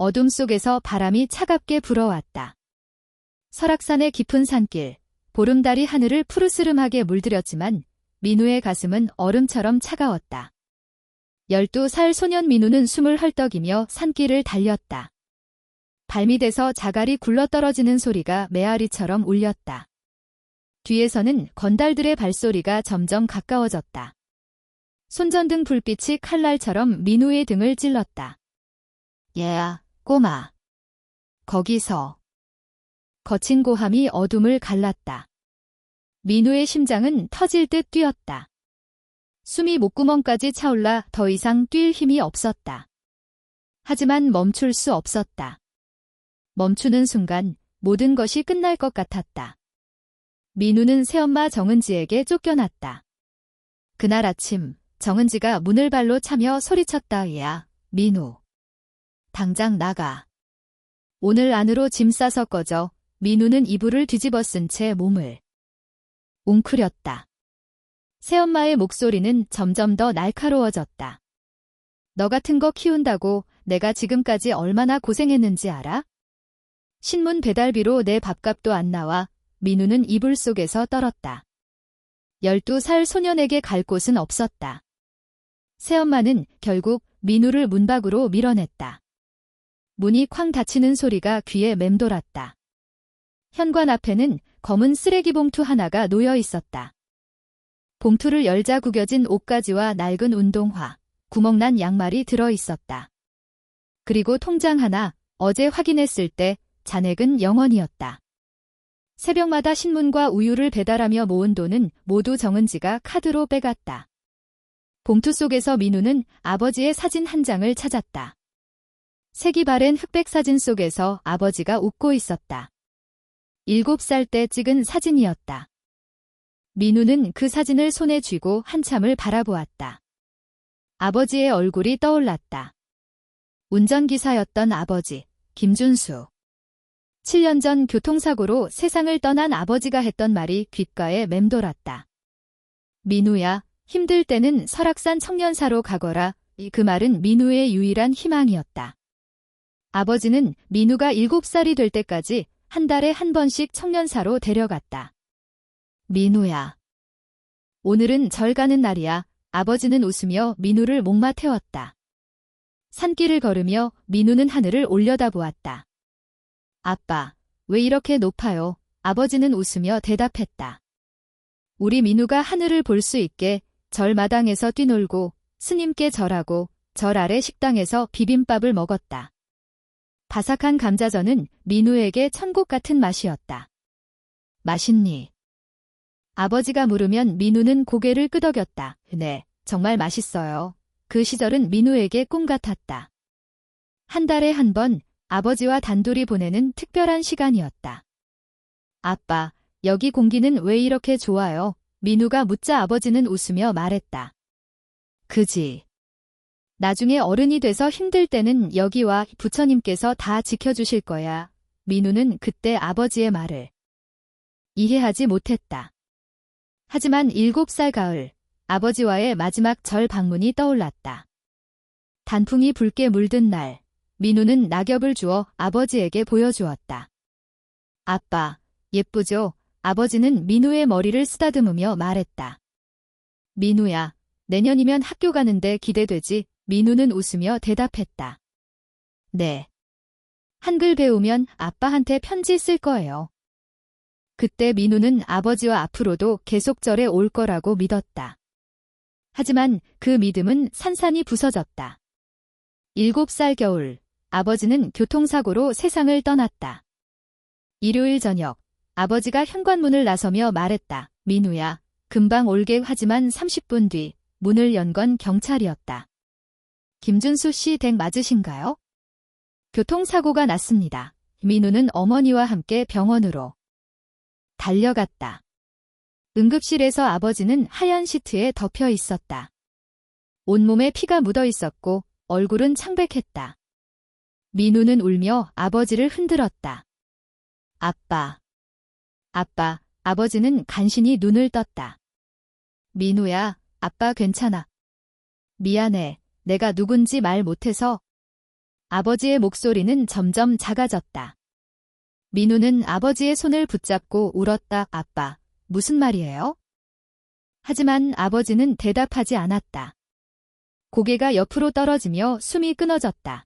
어둠 속에서 바람이 차갑게 불어왔다. 설악산의 깊은 산길, 보름달이 하늘을 푸르스름하게 물들였지만 민우의 가슴은 얼음처럼 차가웠다. 12살 소년 민우는 숨을 헐떡이며 산길을 달렸다. 발밑에서 자갈이 굴러떨어지는 소리가 메아리처럼 울렸다. 뒤에서는 건달들의 발소리가 점점 가까워졌다. 손전등 불빛이 칼날처럼 민우의 등을 찔렀다. 얘야, 꼬마. 거기서. 거친 고함이 어둠을 갈랐다. 민우의 심장은 터질 듯 뛰었다. 숨이 목구멍까지 차올라 더 이상 뛸 힘이 없었다. 하지만 멈출 수 없었다. 멈추는 순간 모든 것이 끝날 것 같았다. 민우는 새엄마 정은지에게 쫓겨났다. 그날 아침 정은지가 문을 발로 차며 소리쳤다. 야, 민우. 당장 나가. 오늘 안으로 짐 싸서 꺼져. 민우는 이불을 뒤집어 쓴 채 몸을 웅크렸다. 새엄마의 목소리는 점점 더 날카로워졌다. 너 같은 거 키운다고 내가 지금까지 얼마나 고생했는지 알아? 신문 배달비로 내 밥값도 안 나와. 민우는 이불 속에서 떨었다. 12살 소년에게 갈 곳은 없었다. 새엄마는 결국 민우를 문 밖으로 밀어냈다. 문이 쾅 닫히는 소리가 귀에 맴돌았다. 현관 앞에는 검은 쓰레기 봉투 하나가 놓여 있었다. 봉투를 열자 구겨진 옷가지와 낡은 운동화, 구멍난 양말이 들어 있었다. 그리고 통장 하나, 어제 확인했을 때 잔액은 0원이었다. 새벽마다 신문과 우유를 배달하며 모은 돈은 모두 정은지가 카드로 빼갔다. 봉투 속에서 민우는 아버지의 사진 한 장을 찾았다. 색이 바랜 흑백 사진 속에서 아버지가 웃고 있었다. 7살 때 찍은 사진이었다. 민우는 그 사진을 손에 쥐고 한참을 바라보았다. 아버지의 얼굴이 떠올랐다. 운전기사였던 아버지, 김준수. 7년 전 교통사고로 세상을 떠난 아버지가 했던 말이 귓가에 맴돌았다. 민우야, 힘들 때는 설악산 청년사로 가거라. 그 말은 민우의 유일한 희망이었다. 아버지는 민우가 7살이 될 때까지 한 달에 한 번씩 청년사로 데려갔다. 민우야. 오늘은 절 가는 날이야. 아버지는 웃으며 민우를 목마 태웠다. 산길을 걸으며 민우는 하늘을 올려다보았다. 아빠, 왜 이렇게 높아요? 아버지는 웃으며 대답했다. 우리 민우가 하늘을 볼 수 있게 절 마당에서 뛰놀고 스님께 절하고 절 아래 식당에서 비빔밥을 먹었다. 바삭한 감자전은 민우에게 천국 같은 맛이었다. 맛있니? 아버지가 물으면 민우는 고개를 끄덕였다. 네, 정말 맛있어요. 그 시절은 민우에게 꿈 같았다. 한 달에 한 번 아버지와 단둘이 보내는 특별한 시간이었다. 아빠, 여기 공기는 왜 이렇게 좋아요? 민우가 묻자 아버지는 웃으며 말했다. 그지. 나중에 어른이 돼서 힘들 때는 여기와 부처님께서 다 지켜주실 거야. 민우는 그때 아버지의 말을 이해하지 못했다. 하지만 7살 가을, 아버지와의 마지막 절 방문이 떠올랐다. 단풍이 붉게 물든 날, 민우는 낙엽을 주어 아버지에게 보여주었다. 아빠, 예쁘죠? 아버지는 민우의 머리를 쓰다듬으며 말했다. 민우야, 내년이면 학교 가는데 기대되지? 민우는 웃으며 대답했다. 네. 한글 배우면 아빠한테 편지 쓸 거예요. 그때 민우는 아버지와 앞으로도 계속 절에 올 거라고 믿었다. 하지만 그 믿음은 산산이 부서졌다. 7살 겨울, 아버지는 교통사고로 세상을 떠났다. 일요일 저녁, 아버지가 현관문을 나서며 말했다. 민우야, 금방 올게. 하지만 30분 뒤 문을 연 건 경찰이었다. 김준수 씨 댁 맞으신가요? 교통사고가 났습니다. 민우는 어머니와 함께 병원으로 달려갔다. 응급실에서 아버지는 하얀 시트에 덮여 있었다. 온몸에 피가 묻어 있었고 얼굴은 창백했다. 민우는 울며 아버지를 흔들었다. 아빠. 아빠, 아버지는 간신히 눈을 떴다. 민우야, 아빠 괜찮아. 미안해, 내가 누군지 말 못해서. 아버지의 목소리는 점점 작아졌다. 민우는 아버지의 손을 붙잡고 울었다. 아빠, 무슨 말이에요? 하지만 아버지는 대답하지 않았다. 고개가 옆으로 떨어지며 숨이 끊어졌다.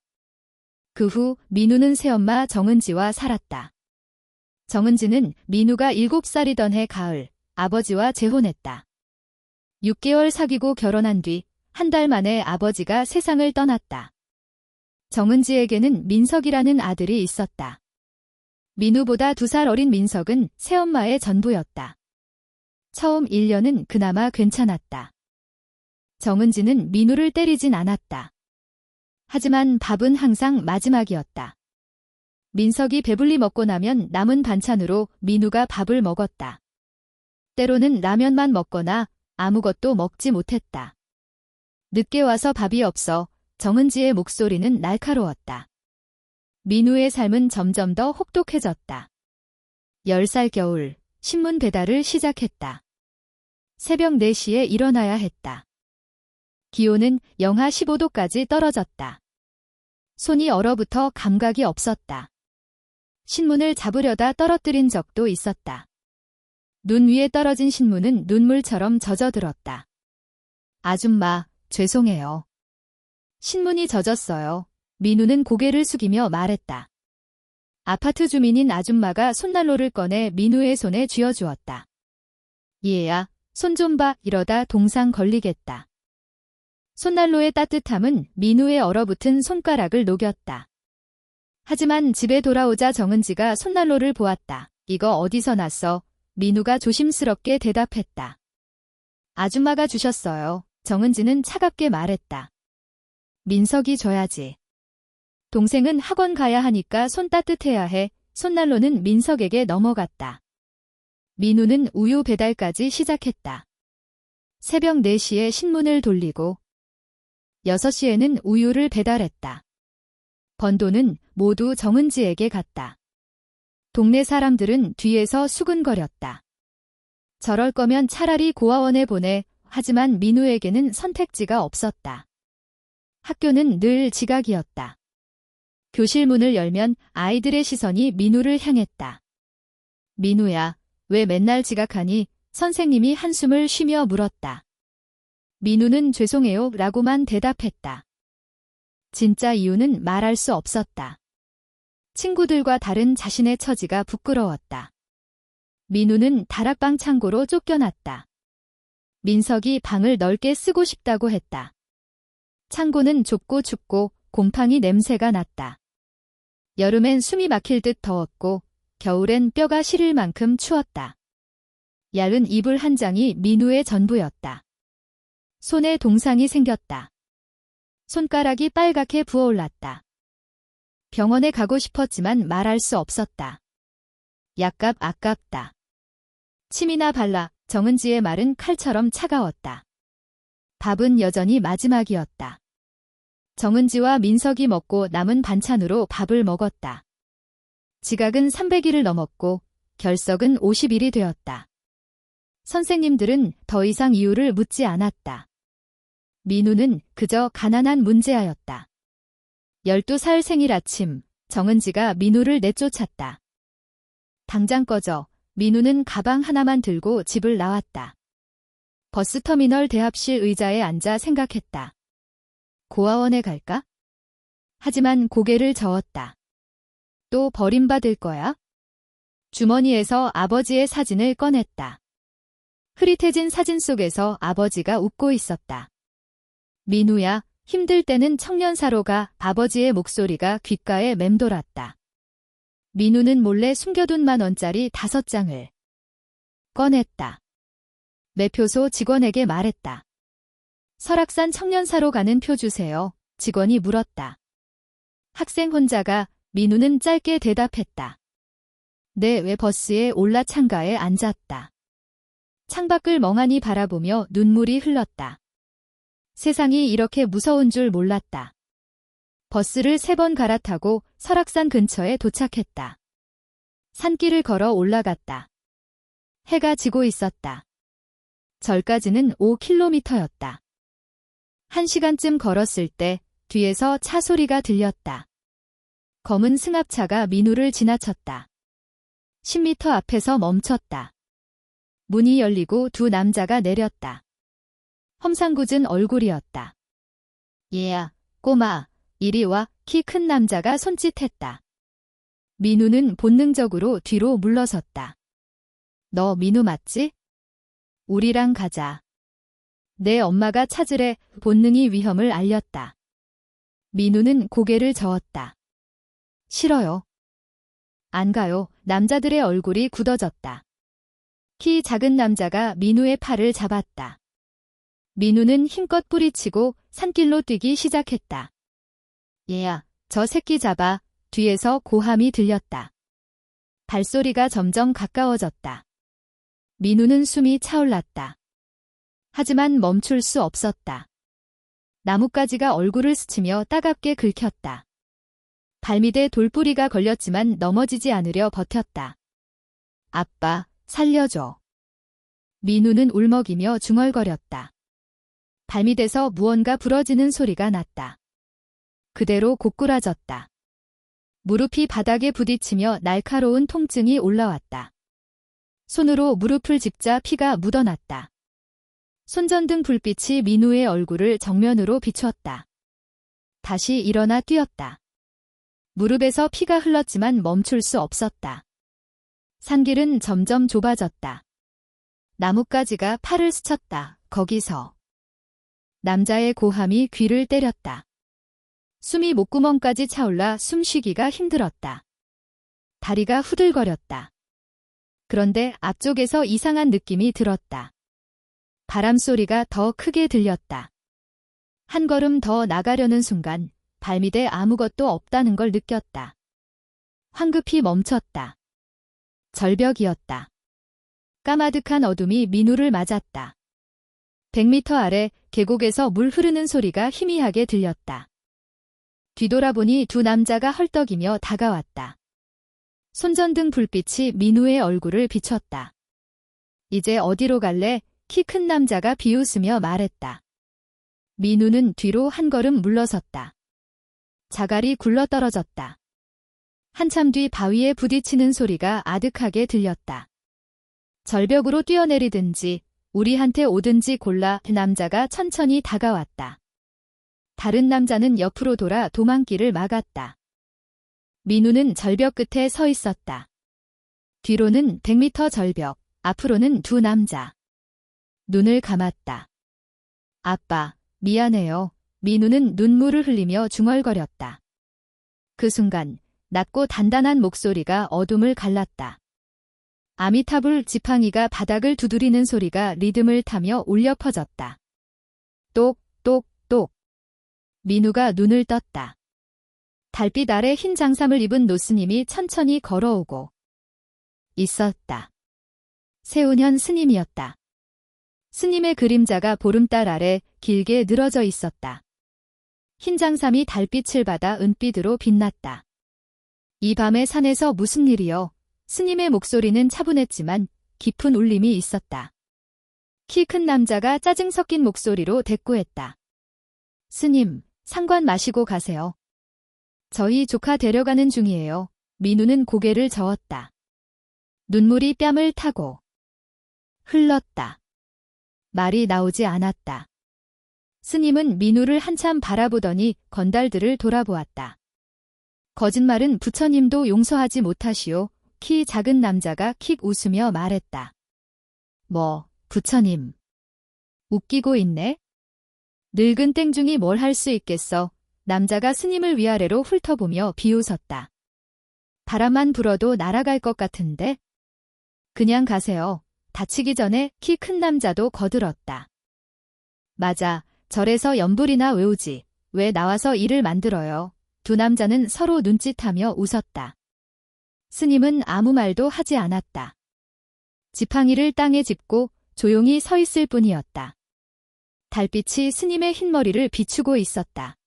그 후 민우는 새엄마 정은지와 살았다. 정은지는 민우가 7살이던 해 가을, 아버지와 재혼했다. 6개월 사귀고 결혼한 뒤 한 달 만에 아버지가 세상을 떠났다. 정은지에게는 민석이라는 아들이 있었다. 민우보다 2살 어린 민석은 새엄마의 전부였다. 처음 1년은 그나마 괜찮았다. 정은지는 민우를 때리진 않았다. 하지만 밥은 항상 마지막이었다. 민석이 배불리 먹고 나면 남은 반찬으로 민우가 밥을 먹었다. 때로는 라면만 먹거나 아무것도 먹지 못했다. 늦게 와서 밥이 없어 정은지의 목소리는 날카로웠다. 민우의 삶은 점점 더 혹독해졌다. 10살 겨울, 신문 배달을 시작했다. 새벽 4시에 일어나야 했다. 기온은 영하 15도까지 떨어졌다. 손이 얼어붙어 감각이 없었다. 신문을 잡으려다 떨어뜨린 적도 있었다. 눈 위에 떨어진 신문은 눈물처럼 젖어들었다. 아줌마, 죄송해요. 신문이 젖었어요. 민우는 고개를 숙이며 말했다. 아파트 주민인 아줌마가 손난로를 꺼내 민우의 손에 쥐어주었다. 얘야, 손 좀 봐. 이러다 동상 걸리겠다. 손난로의 따뜻함은 민우의 얼어붙은 손가락을 녹였다. 하지만 집에 돌아오자 정은지가 손난로를 보았다. 이거 어디서 났어? 민우가 조심스럽게 대답했다. 아줌마가 주셨어요. 정은지는 차갑게 말했다. 민석이 줘야지. 동생은 학원 가야 하니까 손 따뜻해야 해. 손난로는 민석에게 넘어갔다. 민우는 우유 배달까지 시작했다. 새벽 4시에 신문을 돌리고 6시에는 우유를 배달했다. 번 돈은 모두 정은지에게 갔다. 동네 사람들은 뒤에서 수근거렸다. 저럴 거면 차라리 고아원에 보내. 하지만 민우에게는 선택지가 없었다. 학교는 늘 지각이었다. 교실 문을 열면 아이들의 시선이 민우를 향했다. 민우야, 왜 맨날 지각하니? 선생님이 한숨을 쉬며 물었다. 민우는 죄송해요 라고만 대답했다. 진짜 이유는 말할 수 없었다. 친구들과 다른 자신의 처지가 부끄러웠다. 민우는 다락방 창고로 쫓겨났다. 민석이 방을 넓게 쓰고 싶다고 했다. 창고는 좁고 춥고 곰팡이 냄새가 났다. 여름엔 숨이 막힐 듯 더웠고 겨울엔 뼈가 시릴 만큼 추웠다. 얇은 이불 한 장이 민우의 전부였다. 손에 동상이 생겼다. 손가락이 빨갛게 부어올랐다. 병원에 가고 싶었지만 말할 수 없었다. 약값 아깝다. 침이나 발라. 정은지의 말은 칼처럼 차가웠다. 밥은 여전히 마지막이었다. 정은지와 민석이 먹고 남은 반찬으로 밥을 먹었다. 지각은 300일을 넘었고 결석은 50일이 되었다. 선생님들은 더 이상 이유를 묻지 않았다. 민우는 그저 가난한 문제아였다. 12살 생일 아침, 정은지가 민우를 내쫓았다. 당장 꺼져. 민우는 가방 하나만 들고 집을 나왔다. 버스터미널 대합실 의자에 앉아 생각했다. 고아원에 갈까? 하지만 고개를 저었다. 또 버림받을 거야? 주머니에서 아버지의 사진을 꺼냈다. 흐릿해진 사진 속에서 아버지가 웃고 있었다. 민우야, 힘들 때는 청년사로 가. 아버지의 목소리가 귓가에 맴돌았다. 민우는 몰래 숨겨둔 10,000원짜리 5장을 꺼냈다. 매표소 직원에게 말했다. 설악산 청년사로 가는 표 주세요. 직원이 물었다. 학생 혼자가. 민우는 짧게 대답했다. 내 외 버스에 올라 창가에 앉았다. 창밖을 멍하니 바라보며 눈물이 흘렀다. 세상이 이렇게 무서운 줄 몰랐다. 버스를 3번 갈아타고 설악산 근처에 도착했다. 산길을 걸어 올라갔다. 해가 지고 있었다. 절까지는 5km였다. 1시간쯤 걸었을 때 뒤에서 차 소리가 들렸다. 검은 승합차가 민우를 지나쳤다. 10m 앞에서 멈췄다. 문이 열리고 두 남자가 내렸다. 험상궂은 얼굴이었다. 얘야, 꼬마, 이리 와. 키 큰 남자가 손짓했다. 민우는 본능적으로 뒤로 물러섰다. 너 민우 맞지? 우리랑 가자. 내 엄마가 찾으래. 본능이 위험을 알렸다. 민우는 고개를 저었다. 싫어요. 안 가요. 남자들의 얼굴이 굳어졌다. 키 작은 남자가 민우의 팔을 잡았다. 민우는 힘껏 뿌리치고 산길로 뛰기 시작했다. 얘야, 저 새끼 잡아. 뒤에서 고함이 들렸다. 발소리가 점점 가까워졌다. 민우는 숨이 차올랐다. 하지만 멈출 수 없었다. 나뭇가지가 얼굴을 스치며 따갑게 긁혔다. 발밑에 돌뿌리가 걸렸지만 넘어지지 않으려 버텼다. 아빠, 살려줘. 민우는 울먹이며 중얼거렸다. 발밑에서 무언가 부러지는 소리가 났다. 그대로 고꾸라졌다. 무릎이 바닥에 부딪히며 날카로운 통증이 올라왔다. 손으로 무릎을 짚자 피가 묻어났다. 손전등 불빛이 민우의 얼굴을 정면으로 비추었다. 다시 일어나 뛰었다. 무릎에서 피가 흘렀지만 멈출 수 없었다. 산길은 점점 좁아졌다. 나뭇가지가 팔을 스쳤다. 거기서 남자의 고함이 귀를 때렸다. 숨이 목구멍까지 차올라 숨쉬기가 힘들었다. 다리가 후들거렸다. 그런데 앞쪽에서 이상한 느낌이 들었다. 바람소리가 더 크게 들렸다. 한 걸음 더 나가려는 순간 발밑에 아무것도 없다는 걸 느꼈다. 황급히 멈췄다. 절벽이었다. 까마득한 어둠이 민우를 맞았다. 100m 아래 계곡에서 물 흐르는 소리가 희미하게 들렸다. 뒤돌아보니 두 남자가 헐떡이며 다가왔다. 손전등 불빛이 민우의 얼굴을 비췄다. 이제 어디로 갈래? 키 큰 남자가 비웃으며 말했다. 민우는 뒤로 한 걸음 물러섰다. 자갈이 굴러떨어졌다. 한참 뒤 바위에 부딪히는 소리가 아득하게 들렸다. 절벽으로 뛰어내리든지 우리한테 오든지 골라. 남자가 천천히 다가왔다. 다른 남자는 옆으로 돌아 도망길을 막았다. 민우는 절벽 끝에 서 있었다. 뒤로는 100m 절벽, 앞으로는 두 남자. 눈을 감았다. 아빠, 미안해요. 민우는 눈물을 흘리며 중얼거렸다. 그 순간 낮고 단단한 목소리가 어둠을 갈랐다. 아미타불 지팡이가 바닥을 두드리는 소리가 리듬을 타며 울려 퍼졌다. 똑, 똑, 똑. 민우가 눈을 떴다. 달빛 아래 흰 장삼을 입은 노스님이 천천히 걸어오고 있었다. 세운현 스님이었다. 스님의 그림자가 보름달 아래 길게 늘어져 있었다. 흰 장삼이 달빛을 받아 은빛으로 빛났다. 이 밤의 산에서 무슨 일이여? 스님의 목소리는 차분했지만 깊은 울림이 있었다. 키 큰 남자가 짜증 섞인 목소리로 대꾸했다. 스님, 상관 마시고 가세요. 저희 조카 데려가는 중이에요. 민우는 고개를 저었다. 눈물이 뺨을 타고 흘렀다. 말이 나오지 않았다. 스님은 민우를 한참 바라보더니 건달들을 돌아보았다. 거짓말은 부처님도 용서하지 못하시오. 키 작은 남자가 킥 웃으며 말했다. 뭐, 부처님. 웃기고 있네? 늙은 땡중이 뭘 할 수 있겠어. 남자가 스님을 위아래로 훑어보며 비웃었다. 바람만 불어도 날아갈 것 같은데? 그냥 가세요. 다치기 전에 키 큰 남자도 거들었다. 맞아. 절에서 연불이나 외우지. 왜 나와서 일을 만들어요. 두 남자는 서로 눈짓하며 웃었다. 스님은 아무 말도 하지 않았다. 지팡이를 땅에 짚고 조용히 서 있을 뿐이었다. 달빛이 스님의 흰머리를 비추고 있었다.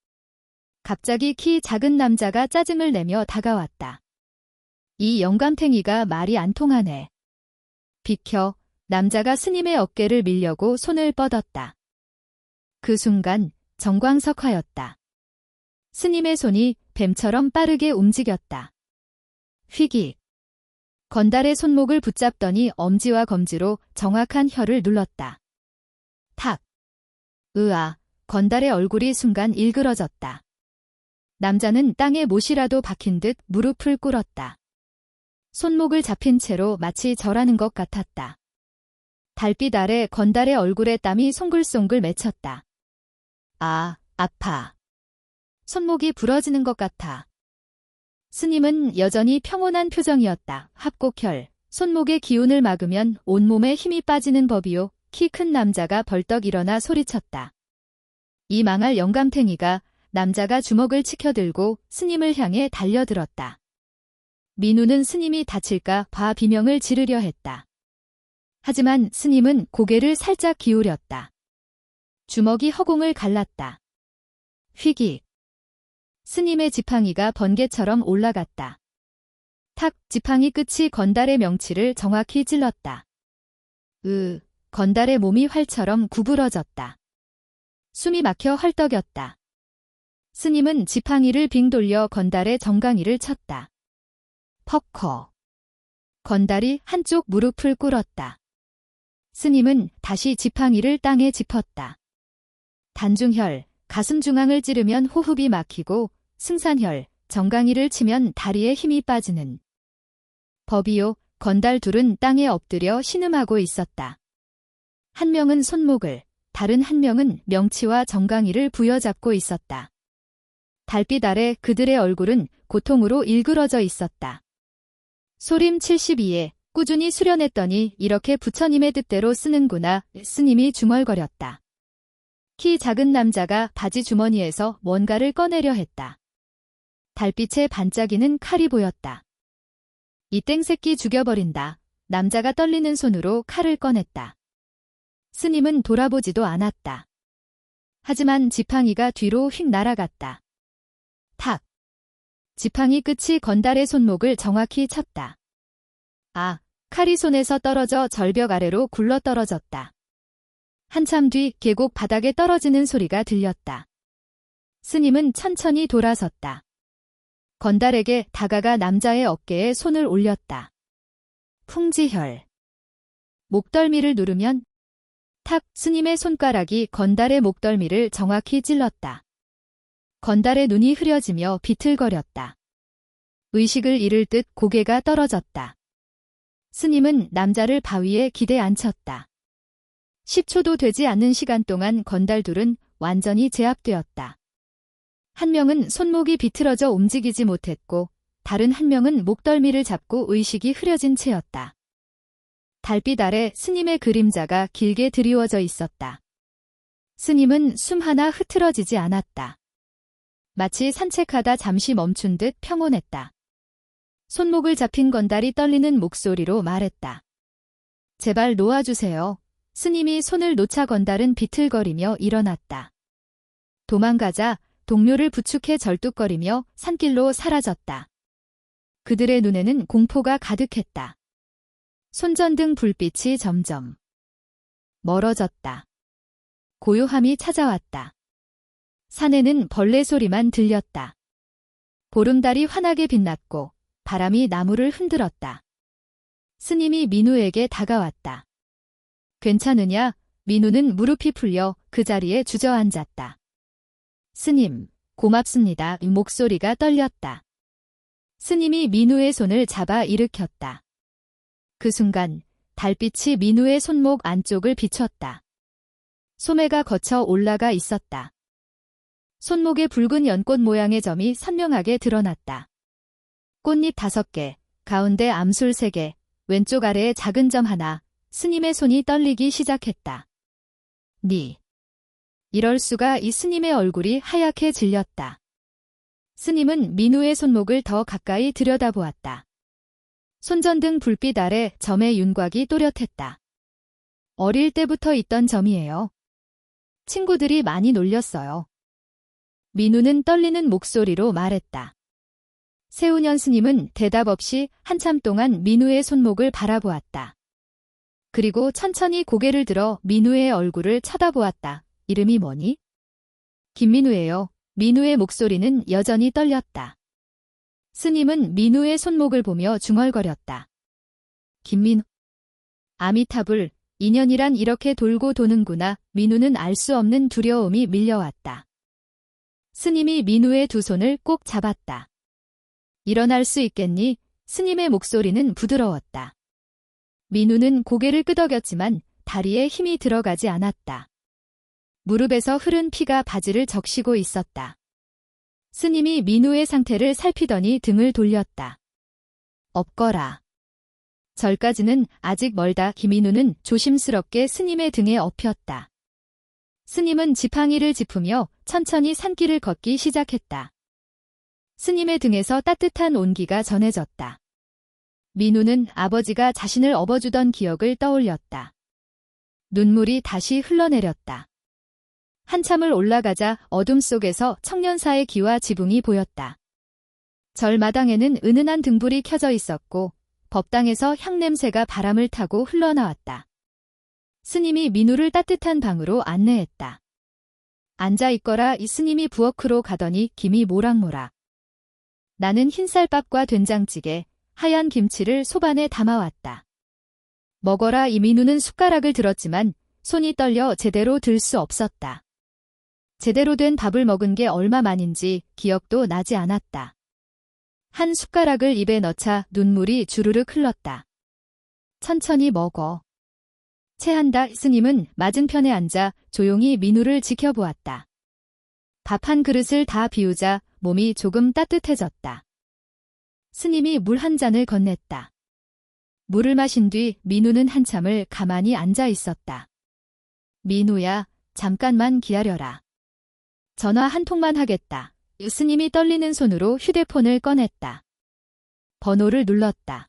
갑자기 키 작은 남자가 짜증을 내며 다가왔다. 이 영감탱이가 말이 안 통하네. 비켜. 남자가 스님의 어깨를 밀려고 손을 뻗었다. 그 순간 정광석화였다. 스님의 손이 뱀처럼 빠르게 움직였다. 휘깃. 건달의 손목을 붙잡더니 엄지와 검지로 정확한 혀를 눌렀다. 탁. 으아, 건달의 얼굴이 순간 일그러졌다. 남자는 땅에 못이라도 박힌 듯 무릎을 꿇었다. 손목을 잡힌 채로 마치 절하는 것 같았다. 달빛 아래 건달의 얼굴에 땀이 송글송글 맺혔다. 아, 아파. 손목이 부러지는 것 같아. 스님은 여전히 평온한 표정이었다. 합곡혈, 손목의 기운을 막으면 온몸에 힘이 빠지는 법이요. 키 큰 남자가 벌떡 일어나 소리쳤다. 이 망할 영감탱이가. 남자가 주먹을 치켜들고 스님을 향해 달려들었다. 민우는 스님이 다칠까 봐 비명을 지르려 했다. 하지만 스님은 고개를 살짝 기울였다. 주먹이 허공을 갈랐다. 휘깃. 스님의 지팡이가 번개처럼 올라갔다. 탁, 지팡이 끝이 건달의 명치를 정확히 찔렀다. 건달의 몸이 활처럼 구부러졌다. 숨이 막혀 헐떡였다. 스님은 지팡이를 빙 돌려 건달의 정강이를 쳤다. 퍽커. 건달이 한쪽 무릎을 꿇었다. 스님은 다시 지팡이를 땅에 짚었다. 단중혈, 가슴 중앙을 찌르면 호흡이 막히고 승산혈, 정강이를 치면 다리에 힘이 빠지는 법이요. 건달 둘은 땅에 엎드려 신음하고 있었다. 한 명은 손목을, 다른 한 명은 명치와 정강이를 부여잡고 있었다. 달빛 아래 그들의 얼굴은 고통으로 일그러져 있었다. 소림 72에 꾸준히 수련했더니 이렇게 부처님의 뜻대로 쓰는구나. 스님이 중얼거렸다. 키 작은 남자가 바지 주머니에서 뭔가를 꺼내려 했다. 달빛에 반짝이는 칼이 보였다. 이 땡새끼 죽여버린다. 남자가 떨리는 손으로 칼을 꺼냈다. 스님은 돌아보지도 않았다. 하지만 지팡이가 뒤로 휙 날아갔다. 탁. 지팡이 끝이 건달의 손목을 정확히 쳤다. 아, 칼이 손에서 떨어져 절벽 아래로 굴러떨어졌다. 한참 뒤 계곡 바닥에 떨어지는 소리가 들렸다. 스님은 천천히 돌아섰다. 건달에게 다가가 남자의 어깨에 손을 올렸다. 풍지혈. 목덜미를 누르면 탁, 스님의 손가락이 건달의 목덜미를 정확히 찔렀다. 건달의 눈이 흐려지며 비틀거렸다. 의식을 잃을 듯 고개가 떨어졌다. 스님은 남자를 바위에 기대 앉혔다. 10초도 되지 않는 시간 동안 건달 둘은 완전히 제압되었다. 한 명은 손목이 비틀어져 움직이지 못했고 다른 한 명은 목덜미를 잡고 의식이 흐려진 채였다. 달빛 아래 스님의 그림자가 길게 드리워져 있었다. 스님은 숨 하나 흐트러지지 않았다. 마치 산책하다 잠시 멈춘 듯 평온했다. 손목을 잡힌 건달이 떨리는 목소리로 말했다. 제발 놓아주세요. 스님이 손을 놓자 건달은 비틀거리며 일어났다. 도망가자 동료를 부축해 절뚝거리며 산길로 사라졌다. 그들의 눈에는 공포가 가득했다. 손전등 불빛이 점점 멀어졌다. 고요함이 찾아왔다. 산에는 벌레 소리만 들렸다. 보름달이 환하게 빛났고 바람이 나무를 흔들었다. 스님이 민우에게 다가왔다. 괜찮으냐? 민우는 무릎이 풀려 그 자리에 주저앉았다. 스님, 고맙습니다. 목소리가 떨렸다. 스님이 민우의 손을 잡아 일으켰다. 그 순간 달빛이 민우의 손목 안쪽을 비췄다. 소매가 거쳐 올라가 있었다. 손목에 붉은 연꽃 모양의 점이 선명하게 드러났다. 꽃잎 5개, 가운데 암술 3개, 왼쪽 아래에 작은 점 하나, 스님의 손이 떨리기 시작했다. 이럴 수가. 이 스님의 얼굴이 하얗게 질렸다. 스님은 민우의 손목을 더 가까이 들여다보았다. 손전등 불빛 아래 점의 윤곽이 또렷했다. 어릴 때부터 있던 점이에요. 친구들이 많이 놀렸어요. 민우는 떨리는 목소리로 말했다. 세운현 스님은 대답 없이 한참 동안 민우의 손목을 바라보았다. 그리고 천천히 고개를 들어 민우의 얼굴을 쳐다보았다. 이름이 뭐니? 김민우예요. 민우의 목소리는 여전히 떨렸다. 스님은 민우의 손목을 보며 중얼거렸다. 김민우. 아미타불, 인연이란 이렇게 돌고 도는구나. 민우는 알 수 없는 두려움이 밀려왔다. 스님이 민우의 두 손을 꼭 잡았다. 일어날 수 있겠니? 스님의 목소리는 부드러웠다. 민우는 고개를 끄덕였지만 다리에 힘이 들어가지 않았다. 무릎에서 흐른 피가 바지를 적시고 있었다. 스님이 민우의 상태를 살피더니 등을 돌렸다. 엎거라. 절까지는 아직 멀다. 김민우는 조심스럽게 스님의 등에 엎였다. 스님은 지팡이를 짚으며 천천히 산길을 걷기 시작했다. 스님의 등에서 따뜻한 온기가 전해졌다. 민우는 아버지가 자신을 업어주던 기억을 떠올렸다. 눈물이 다시 흘러내렸다. 한참을 올라가자 어둠 속에서 청년사의 기와 지붕이 보였다. 절마당에는 은은한 등불이 켜져 있었고 법당에서 향냄새가 바람을 타고 흘러나왔다. 스님이 민우를 따뜻한 방으로 안내했다. 앉아 있거라. 이 스님이 부엌으로 가더니 김이 모락모락. 나는 흰쌀밥과 된장찌개, 하얀 김치를 소반에 담아왔다. 먹어라. 이 민우는 숟가락을 들었지만 손이 떨려 제대로 들 수 없었다. 제대로 된 밥을 먹은 게 얼마 만인지 기억도 나지 않았다. 한 숟가락을 입에 넣자 눈물이 주르륵 흘렀다. 천천히 먹어. 체한다. 스님은 맞은편에 앉아 조용히 민우를 지켜보았다. 밥 한 그릇을 다 비우자 몸이 조금 따뜻해졌다. 스님이 물 한 잔을 건넸다. 물을 마신 뒤 민우는 한참을 가만히 앉아 있었다. 민우야, 잠깐만 기다려라. 전화 한 통만 하겠다. 스님이 떨리는 손으로 휴대폰을 꺼냈다. 번호를 눌렀다.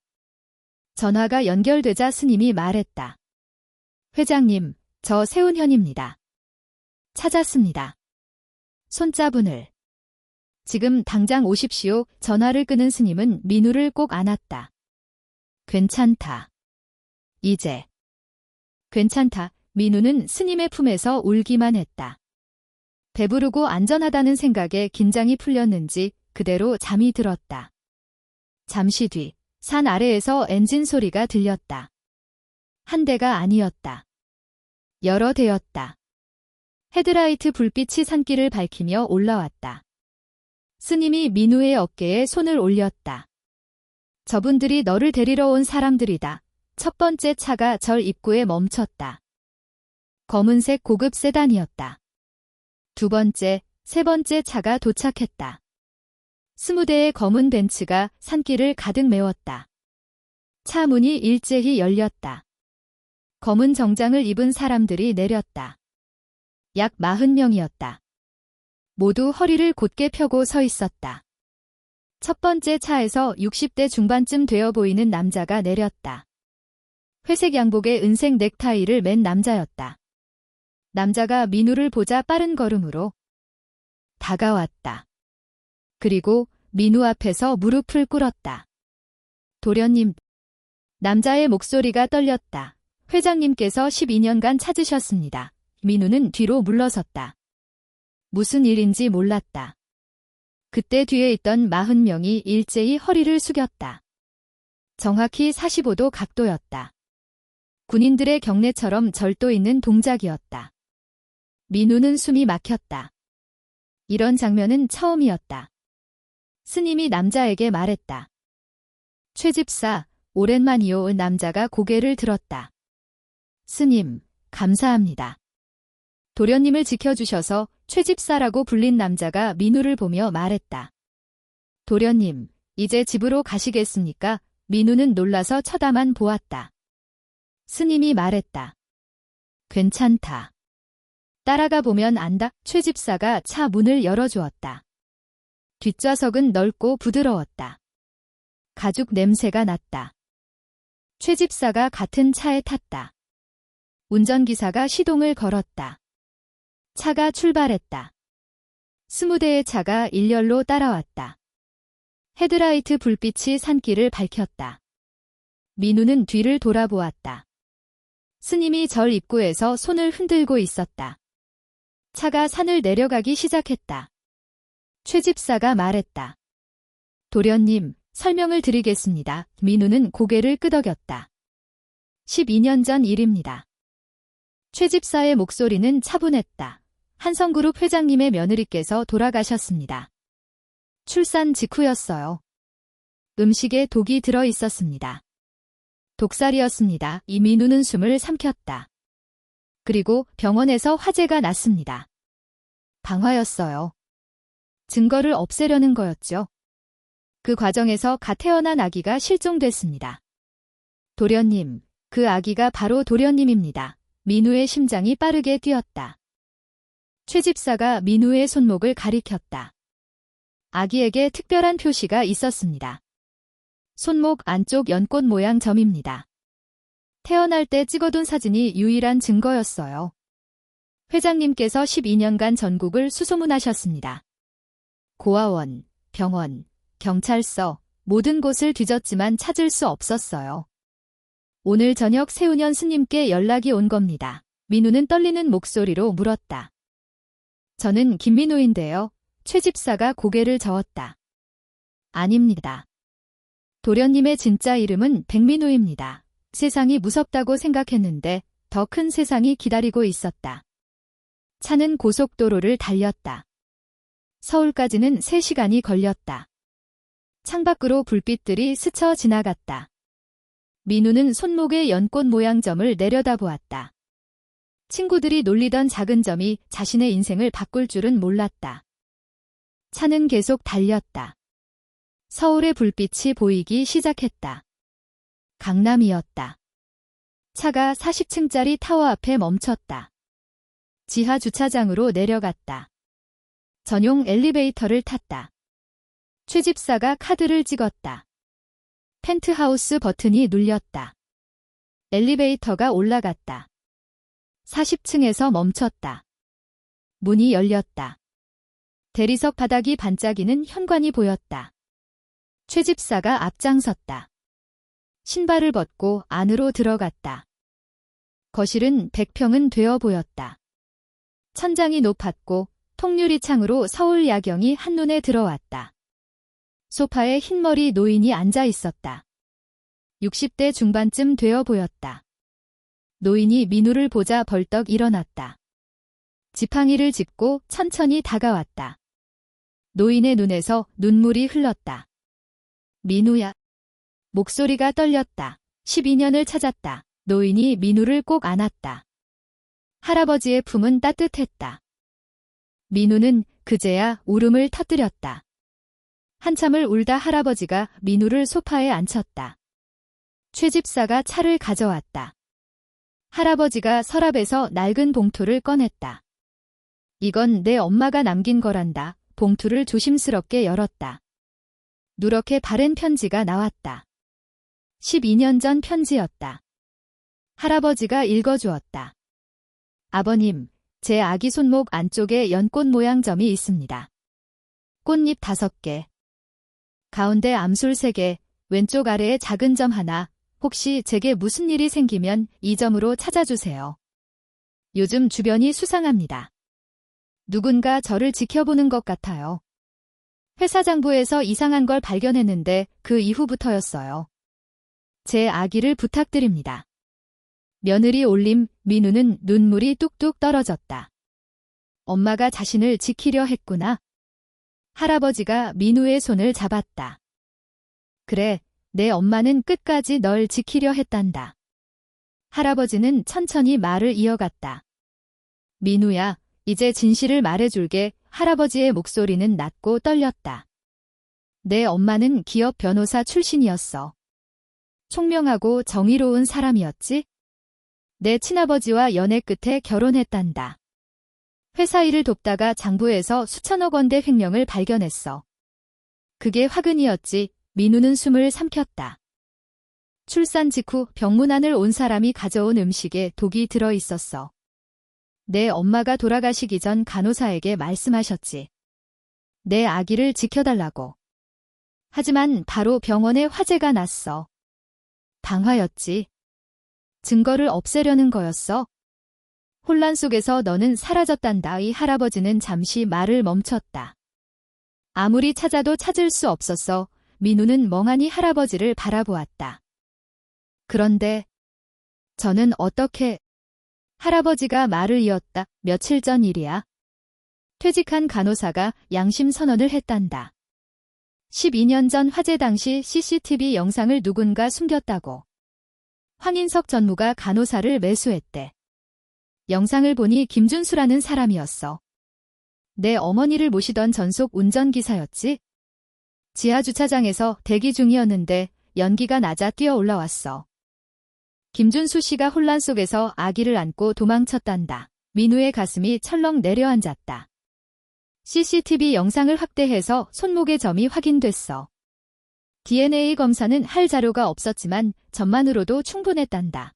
전화가 연결되자 스님이 말했다. 회장님, 저 세운현입니다. 찾았습니다. 손자분을. 지금 당장 오십시오. 전화를 끊은 스님은 민우를 꼭 안았다. 괜찮다. 이제. 괜찮다. 민우는 스님의 품에서 울기만 했다. 배부르고 안전하다는 생각에 긴장이 풀렸는지 그대로 잠이 들었다. 잠시 뒤, 산 아래에서 엔진 소리가 들렸다. 한 대가 아니었다. 여러 대였다. 헤드라이트 불빛이 산길을 밝히며 올라왔다. 스님이 민우의 어깨에 손을 올렸다. 저분들이 너를 데리러 온 사람들이다. 첫 번째 차가 절 입구에 멈췄다. 검은색 고급 세단이었다. 두 번째, 세 번째 차가 도착했다. 20대의 검은 벤츠가 산길을 가득 메웠다. 차 문이 일제히 열렸다. 검은 정장을 입은 사람들이 내렸다. 약 40명이었다. 모두 허리를 곧게 펴고 서 있었다. 첫 번째 차에서 60대 중반쯤 되어 보이는 남자가 내렸다. 회색 양복에 은색 넥타이를 맨 남자였다. 남자가 민우를 보자 빠른 걸음으로 다가왔다. 그리고 민우 앞에서 무릎을 꿇었다. 도련님. 남자의 목소리가 떨렸다. 회장님께서 12년간 찾으셨습니다. 민우는 뒤로 물러섰다. 무슨 일인지 몰랐다. 그때 뒤에 있던 40명이 일제히 허리를 숙였다. 정확히 45도 각도였다. 군인들의 경례처럼 절도 있는 동작이었다. 민우는 숨이 막혔다. 이런 장면은 처음이었다. 스님이 남자에게 말했다. 최 집사, 오랜만이요. 남자가 고개를 들었다. 스님, 감사합니다. 도련님을 지켜주셔서 최 집사라고 불린 남자가 민우를 보며 말했다. 도련님, 이제 집으로 가시겠습니까? 민우는 놀라서 쳐다만 보았다. 스님이 말했다. 괜찮다. 따라가 보면 안다. 최 집사가 차 문을 열어주었다. 뒷좌석은 넓고 부드러웠다. 가죽 냄새가 났다. 최 집사가 같은 차에 탔다. 운전기사가 시동을 걸었다. 차가 출발했다. 20대의 차가 일렬로 따라왔다. 헤드라이트 불빛이 산길을 밝혔다. 민우는 뒤를 돌아보았다. 스님이 절 입구에서 손을 흔들고 있었다. 차가 산을 내려가기 시작했다. 최 집사가 말했다. 도련님, 설명을 드리겠습니다. 민우는 고개를 끄덕였다. 12년 전 일입니다. 최 집사의 목소리는 차분했다. 한성그룹 회장님의 며느리께서 돌아가셨습니다. 출산 직후였어요. 음식에 독이 들어 있었습니다. 독살이었습니다. 이민우는 숨을 삼켰다. 그리고 병원에서 화재가 났습니다. 방화였어요. 증거를 없애려는 거였죠. 그 과정에서 갓 태어난 아기가 실종됐습니다. 도련님, 그 아기가 바로 도련님입니다. 민우의 심장이 빠르게 뛰었다. 최 집사가 민우의 손목을 가리켰다. 아기에게 특별한 표시가 있었습니다. 손목 안쪽 연꽃 모양 점입니다. 태어날 때 찍어둔 사진이 유일한 증거였어요. 회장님께서 12년간 전국을 수소문하셨습니다. 고아원, 병원, 경찰서, 모든 곳을 뒤졌지만 찾을 수 없었어요. 오늘 저녁 세운현 스님께 연락이 온 겁니다. 민우는 떨리는 목소리로 물었다. 저는 김민우인데요. 최 집사가 고개를 저었다. 아닙니다. 도련님의 진짜 이름은 백민우입니다. 세상이 무섭다고 생각했는데 더 큰 세상이 기다리고 있었다. 차는 고속도로를 달렸다. 서울까지는 3시간이 걸렸다. 창밖으로 불빛들이 스쳐 지나갔다. 민우는 손목의 연꽃 모양 점을 내려다보았다. 친구들이 놀리던 작은 점이 자신의 인생을 바꿀 줄은 몰랐다. 차는 계속 달렸다. 서울의 불빛이 보이기 시작했다. 강남이었다. 차가 40층짜리 타워 앞에 멈췄다. 지하 주차장으로 내려갔다. 전용 엘리베이터를 탔다. 최 집사가 카드를 찍었다. 펜트하우스 버튼이 눌렸다. 엘리베이터가 올라갔다. 40층에서 멈췄다. 문이 열렸다. 대리석 바닥이 반짝이는 현관이 보였다. 최 집사가 앞장섰다. 신발을 벗고 안으로 들어갔다. 거실은 100평은 되어 보였다. 천장이 높았고 통유리 창으로 서울 야경이 한눈에 들어왔다. 소파에 흰머리 노인이 앉아 있었다. 60대 중반쯤 되어 보였다. 노인이 민우를 보자 벌떡 일어났다. 지팡이를 짚고 천천히 다가왔다. 노인의 눈에서 눈물이 흘렀다. 민우야. 목소리가 떨렸다. 12년을 찾았다. 노인이 민우를 꼭 안았다. 할아버지의 품은 따뜻했다. 민우는 그제야 울음을 터뜨렸다. 한참을 울다 할아버지가 민우를 소파에 앉혔다. 최 집사가 차를 가져왔다. 할아버지가 서랍에서 낡은 봉투를 꺼냈다. 이건 내 엄마가 남긴 거란다. 봉투를 조심스럽게 열었다. 누렇게 바른 편지가 나왔다. 12년 전 편지였다. 할아버지가 읽어주었다. 아버님, 제 아기 손목 안쪽에 연꽃 모양 점이 있습니다. 꽃잎 5개. 가운데 암술 3개, 왼쪽 아래에 작은 점 하나. 혹시 제게 무슨 일이 생기면 이 점으로 찾아주세요. 요즘 주변이 수상합니다. 누군가 저를 지켜보는 것 같아요. 회사 장부에서 이상한 걸 발견했는데 그 이후부터였어요. 제 아기를 부탁드립니다. 며느리 올림. 민우는 눈물이 뚝뚝 떨어졌다. 엄마가 자신을 지키려 했구나. 할아버지가 민우의 손을 잡았다. 그래, 내 엄마는 끝까지 널 지키려 했단다. 할아버지는 천천히 말을 이어갔다. 민우야, 이제 진실을 말해줄게. 할아버지의 목소리는 낮고 떨렸다. 내 엄마는 기업 변호사 출신이었어. 총명하고 정의로운 사람이었지? 내 친아버지와 연애 끝에 결혼했단다. 회사 일을 돕다가 장부에서 수천억 원대 횡령을 발견했어. 그게 화근이었지. 민우는 숨을 삼켰다. 출산 직후 병문안을 온 사람이 가져온 음식에 독이 들어 있었어. 내 엄마가 돌아가시기 전 간호사에게 말씀하셨지. 내 아기를 지켜달라고. 하지만 바로 병원에 화재가 났어. 방화였지. 증거를 없애려는 거였어. 혼란 속에서 너는 사라졌단다. 이 할아버지는 잠시 말을 멈췄다. 아무리 찾아도 찾을 수 없었어. 민우는 멍하니 할아버지를 바라보았다. 그런데 저는 어떻게... 할아버지가 말을 이었다. 며칠 전 일이야. 퇴직한 간호사가 양심 선언을 했단다. 12년 전 화재 당시 CCTV 영상을 누군가 숨겼다고. 황인석 전무가 간호사를 매수했대. 영상을 보니 김준수라는 사람이었어. 내 어머니를 모시던 전속 운전기사였지? 지하주차장에서 대기 중이었는데 연기가 낮아 뛰어 올라왔어. 김준수 씨가 혼란 속에서 아기를 안고 도망쳤단다. 민우의 가슴이 철렁 내려앉았다. CCTV 영상을 확대해서 손목의 점이 확인됐어. DNA 검사는 할 자료가 없었지만 점만으로도 충분했단다.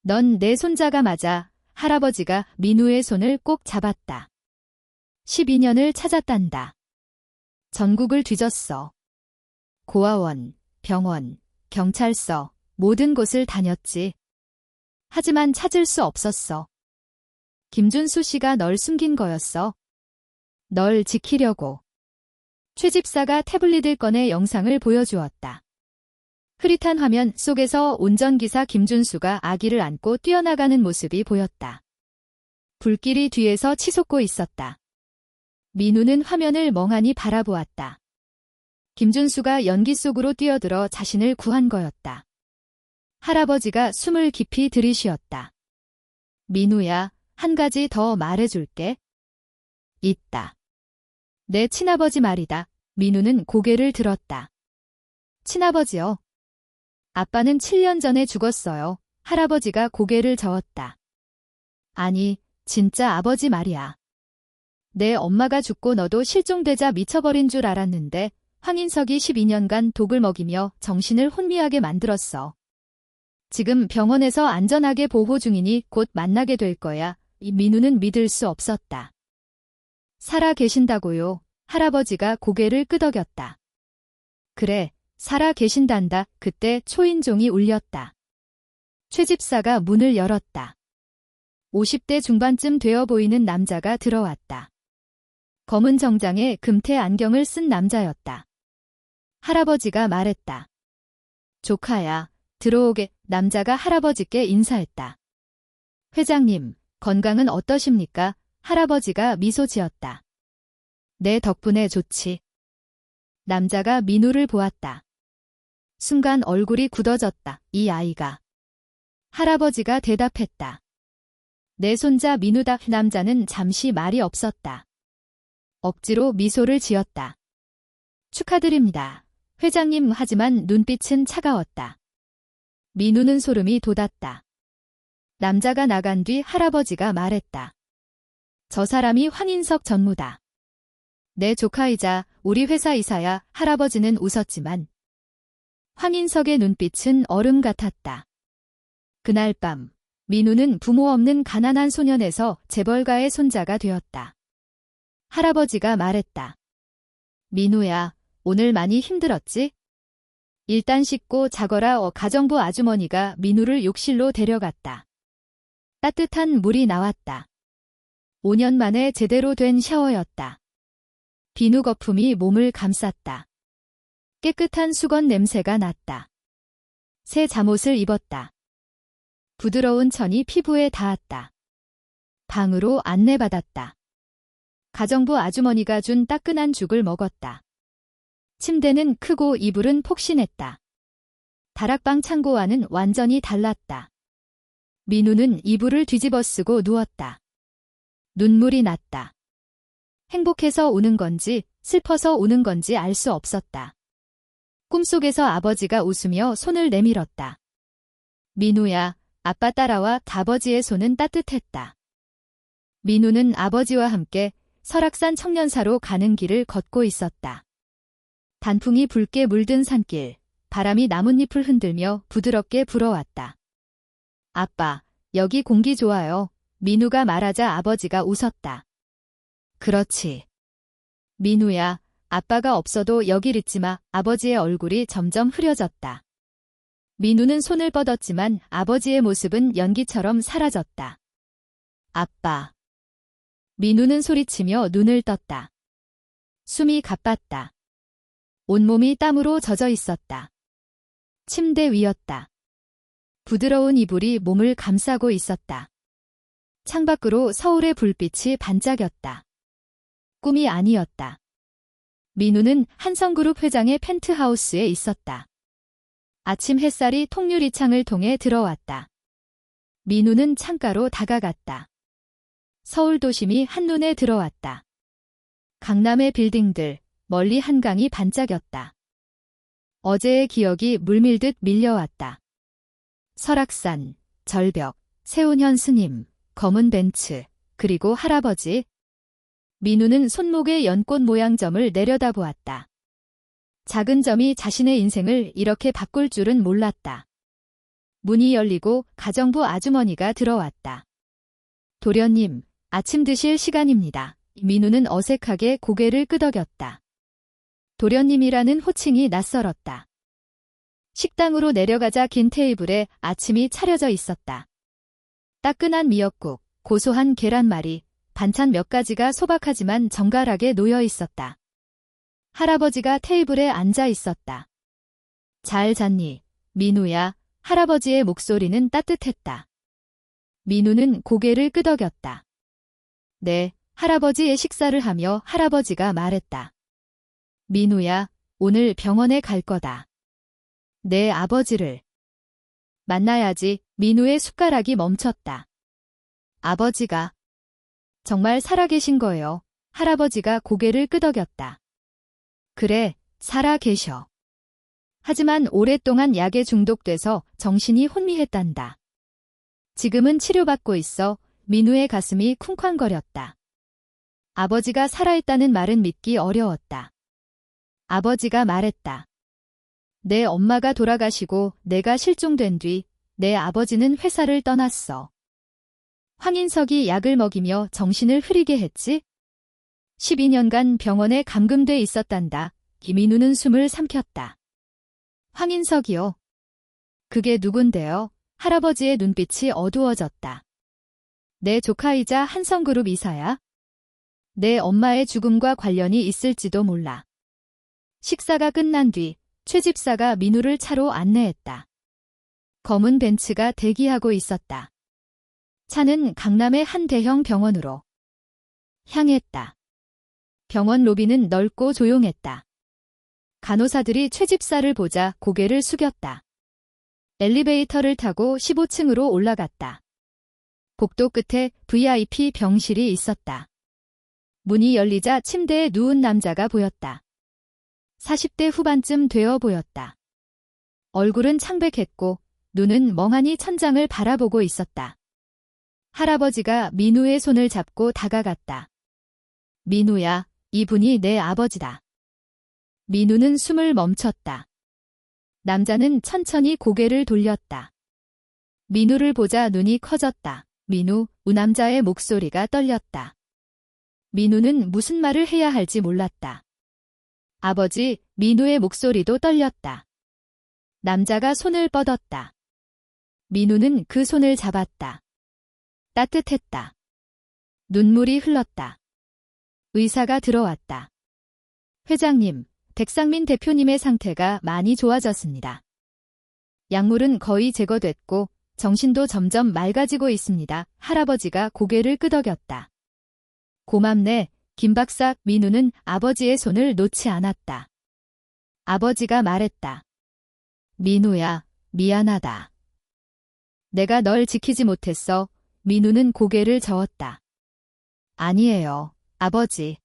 넌 내 손자가 맞아. 할아버지가 민우의 손을 꼭 잡았다. 12년을 찾았단다. 전국을 뒤졌어. 고아원, 병원, 경찰서, 모든 곳을 다녔지. 하지만 찾을 수 없었어. 김준수 씨가 널 숨긴 거였어. 널 지키려고. 최 집사가 태블릿을 꺼내 영상을 보여주었다. 흐릿한 화면 속에서 운전기사 김준수가 아기를 안고 뛰어나가는 모습이 보였다. 불길이 뒤에서 치솟고 있었다. 민우는 화면을 멍하니 바라보았다. 김준수가 연기 속으로 뛰어들어 자신을 구한 거였다. 할아버지가 숨을 깊이 들이쉬었다. 민우야, 한 가지 더 말해줄게. 있다. 내 친아버지 말이다. 민우는 고개를 들었다. 친아버지요? 아빠는 7년 전에 죽었어요. 할아버지가 고개를 저었다. 아니, 진짜 아버지 말이야. 내 엄마가 죽고 너도 실종되자 미쳐버린 줄 알았는데 황인석이 12년간 독을 먹이며 정신을 혼미하게 만들었어. 지금 병원에서 안전하게 보호 중이니 곧 만나게 될 거야. 이 민우는 믿을 수 없었다. 살아 계신다고요. 할아버지가 고개를 끄덕였다. 그래, 살아 계신단다. 그때 초인종이 울렸다. 최 집사가 문을 열었다. 50대 중반쯤 되어 보이는 남자가 들어왔다. 검은 정장에 금태 안경을 쓴 남자였다. 할아버지가 말했다. 조카야, 들어오게. 남자가 할아버지께 인사했다. 회장님, 건강은 어떠십니까? 할아버지가 미소 지었다. 내 덕분에 좋지. 남자가 민우를 보았다. 순간 얼굴이 굳어졌다. 이 아이가. 할아버지가 대답했다. 내 손자 민우다. 남자는 잠시 말이 없었다. 억지로 미소를 지었다. 축하드립니다. 회장님. 하지만 눈빛은 차가웠다. 민우는 소름이 돋았다. 남자가 나간 뒤 할아버지가 말했다. 저 사람이 황인석 전무다. 내 조카이자 우리 회사 이사야. 할아버지는 웃었지만 황인석의 눈빛은 얼음 같았다. 그날 밤 민우는 부모 없는 가난한 소년에서 재벌가의 손자가 되었다. 할아버지가 말했다. 민우야, 오늘 많이 힘들었지? 일단 씻고 자거라. 가정부 아주머니가 민우를 욕실로 데려갔다. 따뜻한 물이 나왔다. 5년 만에 제대로 된 샤워였다. 비누 거품이 몸을 감쌌다. 깨끗한 수건 냄새가 났다. 새 잠옷을 입었다. 부드러운 천이 피부에 닿았다. 방으로 안내받았다. 가정부 아주머니가 준 따끈한 죽을 먹었다. 침대는 크고 이불은 폭신했다. 다락방 창고와는 완전히 달랐다. 민우는 이불을 뒤집어 쓰고 누웠다. 눈물이 났다. 행복해서 우는 건지 슬퍼서 우는 건지 알 수 없었다. 꿈속에서 아버지가 웃으며 손을 내밀었다. 민우야, 아빠 따라와. 아버지의 손은 따뜻했다. 민우는 아버지와 함께 설악산 청년사로 가는 길을 걷고 있었다. 단풍이 붉게 물든 산길, 바람이 나뭇잎을 흔들며 부드럽게 불어왔다. 아빠, 여기 공기 좋아요. 민우가 말하자 아버지가 웃었다. 그렇지. 민우야, 아빠가 없어도 여길 잊지 마. 아버지의 얼굴이 점점 흐려졌다. 민우는 손을 뻗었지만 아버지의 모습은 연기처럼 사라졌다. 아빠. 민우는 소리치며 눈을 떴다. 숨이 가빴다. 온몸이 땀으로 젖어 있었다. 침대 위였다. 부드러운 이불이 몸을 감싸고 있었다. 창밖으로 서울의 불빛이 반짝였다. 꿈이 아니었다. 민우는 한성그룹 회장의 펜트하우스에 있었다. 아침 햇살이 통유리창을 통해 들어왔다. 민우는 창가로 다가갔다. 서울 도심이 한눈에 들어왔다. 강남의 빌딩들, 멀리 한강이 반짝였다. 어제의 기억이 물밀듯 밀려왔다. 설악산, 절벽, 세운현 스님, 검은 벤츠, 그리고 할아버지. 민우는 손목의 연꽃 모양 점을 내려다보았다. 작은 점이 자신의 인생을 이렇게 바꿀 줄은 몰랐다. 문이 열리고 가정부 아주머니가 들어왔다. 도련님, 아침 드실 시간입니다. 민우는 어색하게 고개를 끄덕였다. 도련님이라는 호칭이 낯설었다. 식당으로 내려가자 긴 테이블에 아침이 차려져 있었다. 따끈한 미역국, 고소한 계란말이, 반찬 몇 가지가 소박하지만 정갈하게 놓여 있었다. 할아버지가 테이블에 앉아 있었다. 잘 잤니, 민우야? 할아버지의 목소리는 따뜻했다. 민우는 고개를 끄덕였다. 네, 할아버지의 식사를 하며 할아버지가 말했다. 민우야, 오늘 병원에 갈 거다. 내 아버지를 만나야지. 민우의 숟가락이 멈췄다. 아버지가 정말 살아계신 거예요. 할아버지가 고개를 끄덕였다. 그래, 살아계셔. 하지만 오랫동안 약에 중독돼서 정신이 혼미했단다. 지금은 치료받고 있어. 민우의 가슴이 쿵쾅거렸다. 아버지가 살아있다는 말은 믿기 어려웠다. 아버지가 말했다. 내 엄마가 돌아가시고 내가 실종된 뒤 내 아버지는 회사를 떠났어. 황인석이 약을 먹이며 정신을 흐리게 했지? 12년간 병원에 감금돼 있었단다. 김민우는 숨을 삼켰다. 황인석이요? 그게 누군데요? 할아버지의 눈빛이 어두워졌다. 내 조카이자 한성그룹 이사야? 내 엄마의 죽음과 관련이 있을지도 몰라. 식사가 끝난 뒤 최 집사가 민우를 차로 안내했다. 검은 벤츠가 대기하고 있었다. 차는 강남의 한 대형 병원으로 향했다. 병원 로비는 넓고 조용했다. 간호사들이 최 집사를 보자 고개를 숙였다. 엘리베이터를 타고 15층으로 올라갔다. 복도 끝에 VIP 병실이 있었다. 문이 열리자 침대에 누운 남자가 보였다. 40대 후반쯤 되어 보였다. 얼굴은 창백했고 눈은 멍하니 천장을 바라보고 있었다. 할아버지가 민우의 손을 잡고 다가갔다. 민우야, 이분이 내 아버지다. 민우는 숨을 멈췄다. 남자는 천천히 고개를 돌렸다. 민우를 보자 눈이 커졌다. 민우, 남자의 목소리가 떨렸다. 민우는 무슨 말을 해야 할지 몰랐다. 아버지, 민우의 목소리도 떨렸다. 남자가 손을 뻗었다. 민우는 그 손을 잡았다. 따뜻했다. 눈물이 흘렀다. 의사가 들어왔다. 회장님, 백상민 대표님의 상태가 많이 좋아졌습니다. 약물은 거의 제거됐고 정신도 점점 맑아지고 있습니다. 할아버지가 고개를 끄덕였다. 고맙네, 김 박사. 민우는 아버지의 손을 놓지 않았다. 아버지가 말했다. 민우야, 미안하다. 내가 널 지키지 못했어. 민우는 고개를 저었다. 아니에요, 아버지.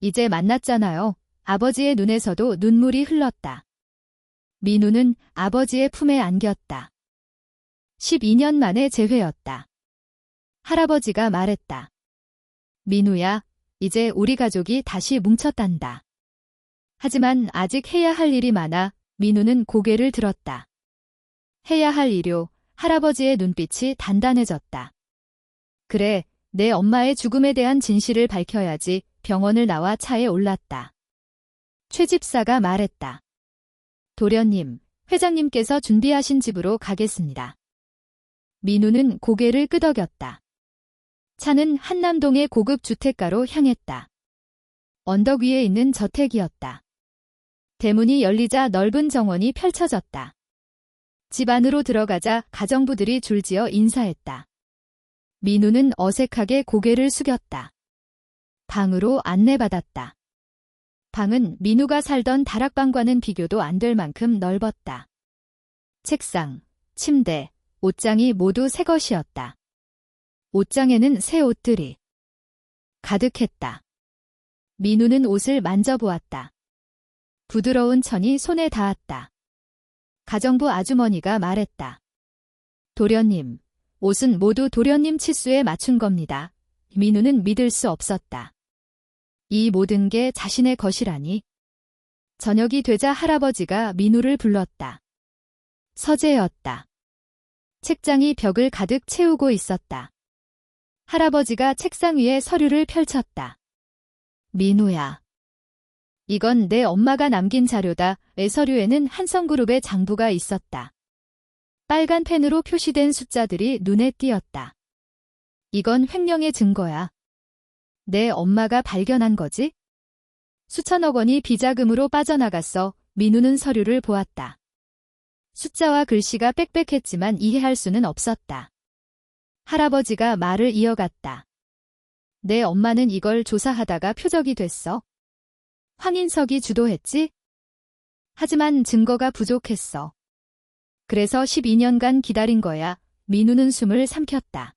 이제 만났잖아요. 아버지의 눈에서도 눈물이 흘렀다. 민우는 아버지의 품에 안겼다. 12년 만의 재회였다. 할아버지가 말했다. 민우야, 이제 우리 가족이 다시 뭉쳤단다. 하지만 아직 해야 할 일이 많아. 민우는 고개를 들었다. 해야 할 일요. 할아버지의 눈빛이 단단해졌다. 그래, 내 엄마의 죽음에 대한 진실을 밝혀야지. 병원을 나와 차에 올랐다. 최 집사가 말했다. 도련님, 회장님께서 준비하신 집으로 가겠습니다. 민우는 고개를 끄덕였다. 차는 한남동의 고급 주택가로 향했다. 언덕 위에 있는 저택이었다. 대문이 열리자 넓은 정원이 펼쳐졌다. 집 안으로 들어가자 가정부들이 줄지어 인사했다. 민우는 어색하게 고개를 숙였다. 방으로 안내받았다. 방은 민우가 살던 다락방과는 비교도 안 될 만큼 넓었다. 책상, 침대, 옷장이 모두 새 것이었다. 옷장에는 새 옷들이 가득했다. 민우는 옷을 만져보았다. 부드러운 천이 손에 닿았다. 가정부 아주머니가 말했다. 도련님, 옷은 모두 도련님 치수에 맞춘 겁니다. 민우는 믿을 수 없었다. 이 모든 게 자신의 것이라니. 저녁이 되자 할아버지가 민우를 불렀다. 서재였다. 책장이 벽을 가득 채우고 있었다. 할아버지가 책상 위에 서류를 펼쳤다. 민우야. 이건 내 엄마가 남긴 자료다. 내 서류에는 한성그룹의 장부가 있었다. 빨간 펜으로 표시된 숫자들이 눈에 띄었다. 이건 횡령의 증거야. 내 엄마가 발견한 거지? 수천억 원이 비자금으로 빠져나갔어. 민우는 서류를 보았다. 숫자와 글씨가 빽빽했지만 이해할 수는 없었다. 할아버지가 말을 이어갔다. 내 엄마는 이걸 조사하다가 표적이 됐어. 황인석이 주도했지? 하지만 증거가 부족했어. 그래서 12년간 기다린 거야. 민우는 숨을 삼켰다.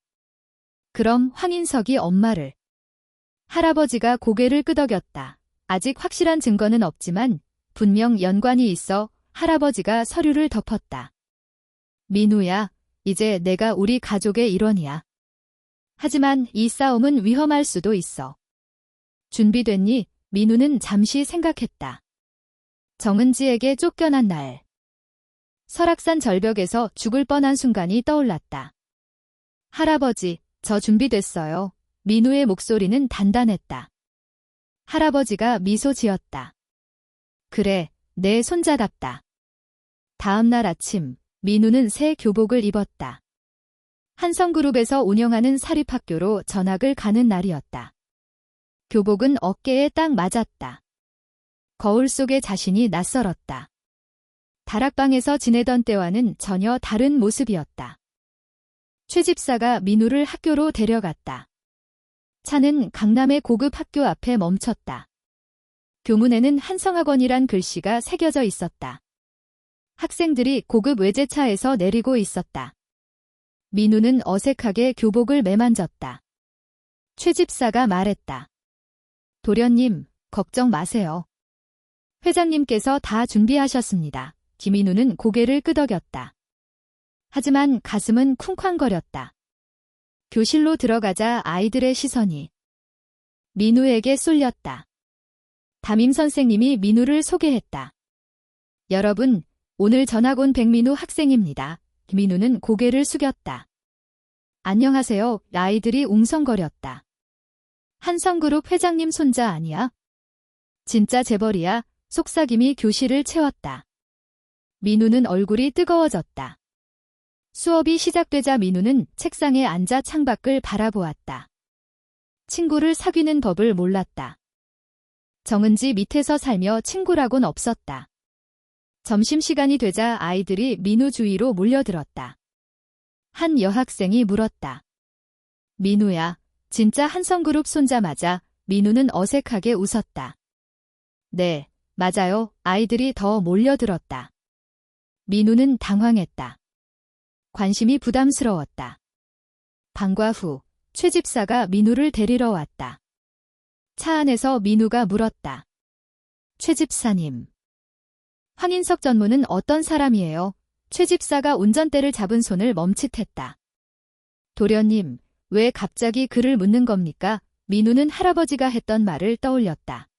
그럼 황인석이 엄마를. 할아버지가 고개를 끄덕였다. 아직 확실한 증거는 없지만 분명 연관이 있어. 할아버지가 서류를 덮었다. 민우야, 이제 내가 우리 가족의 일원이야. 하지만 이 싸움은 위험할 수도 있어. 준비됐니? 민우는 잠시 생각했다. 정은지에게 쫓겨난 날. 설악산 절벽에서 죽을 뻔한 순간이 떠올랐다. 할아버지, 저 준비됐어요. 민우의 목소리는 단단했다. 할아버지가 미소 지었다. 그래, 내 손자답다. 다음 날 아침, 민우는 새 교복을 입었다. 한성그룹에서 운영하는 사립학교로 전학을 가는 날이었다. 교복은 어깨에 딱 맞았다. 거울 속의 자신이 낯설었다. 다락방에서 지내던 때와는 전혀 다른 모습이었다. 최 집사가 민우를 학교로 데려갔다. 차는 강남의 고급 학교 앞에 멈췄다. 교문에는 한성학원이란 글씨가 새겨져 있었다. 학생들이 고급 외제차에서 내리고 있었다. 민우는 어색하게 교복을 매만졌다. 최 집사가 말했다. 도련님, 걱정 마세요. 회장님께서 다 준비하셨습니다. 김민우는 고개를 끄덕였다. 하지만 가슴은 쿵쾅거렸다. 교실로 들어가자 아이들의 시선이 민우에게 쏠렸다. 담임 선생님이 민우를 소개했다. 여러분, 오늘 전학 온 백민우 학생입니다. 김민우는 고개를 숙였다. 안녕하세요. 아이들이 웅성거렸다. 한성그룹 회장님 손자 아니야? 진짜 재벌이야. 속삭임이 교실을 채웠다. 민우는 얼굴이 뜨거워졌다. 수업이 시작되자 민우는 책상에 앉아 창밖을 바라보았다. 친구를 사귀는 법을 몰랐다. 정은지 밑에서 살며 친구라곤 없었다. 점심시간이 되자 아이들이 민우 주위로 몰려들었다. 한 여학생이 물었다. 민우야, 진짜 한성그룹 손자 맞아? 민우는 어색하게 웃었다. 네, 맞아요. 아이들이 더 몰려들었다. 민우는 당황했다. 관심이 부담스러웠다. 방과 후, 최 집사가 민우를 데리러 왔다. 차 안에서 민우가 물었다. 최 집사님. 황인석 전무는 어떤 사람이에요? 최 집사가 운전대를 잡은 손을 멈칫했다. 도련님, 왜 갑자기 그를 묻는 겁니까? 민우는 할아버지가 했던 말을 떠올렸다.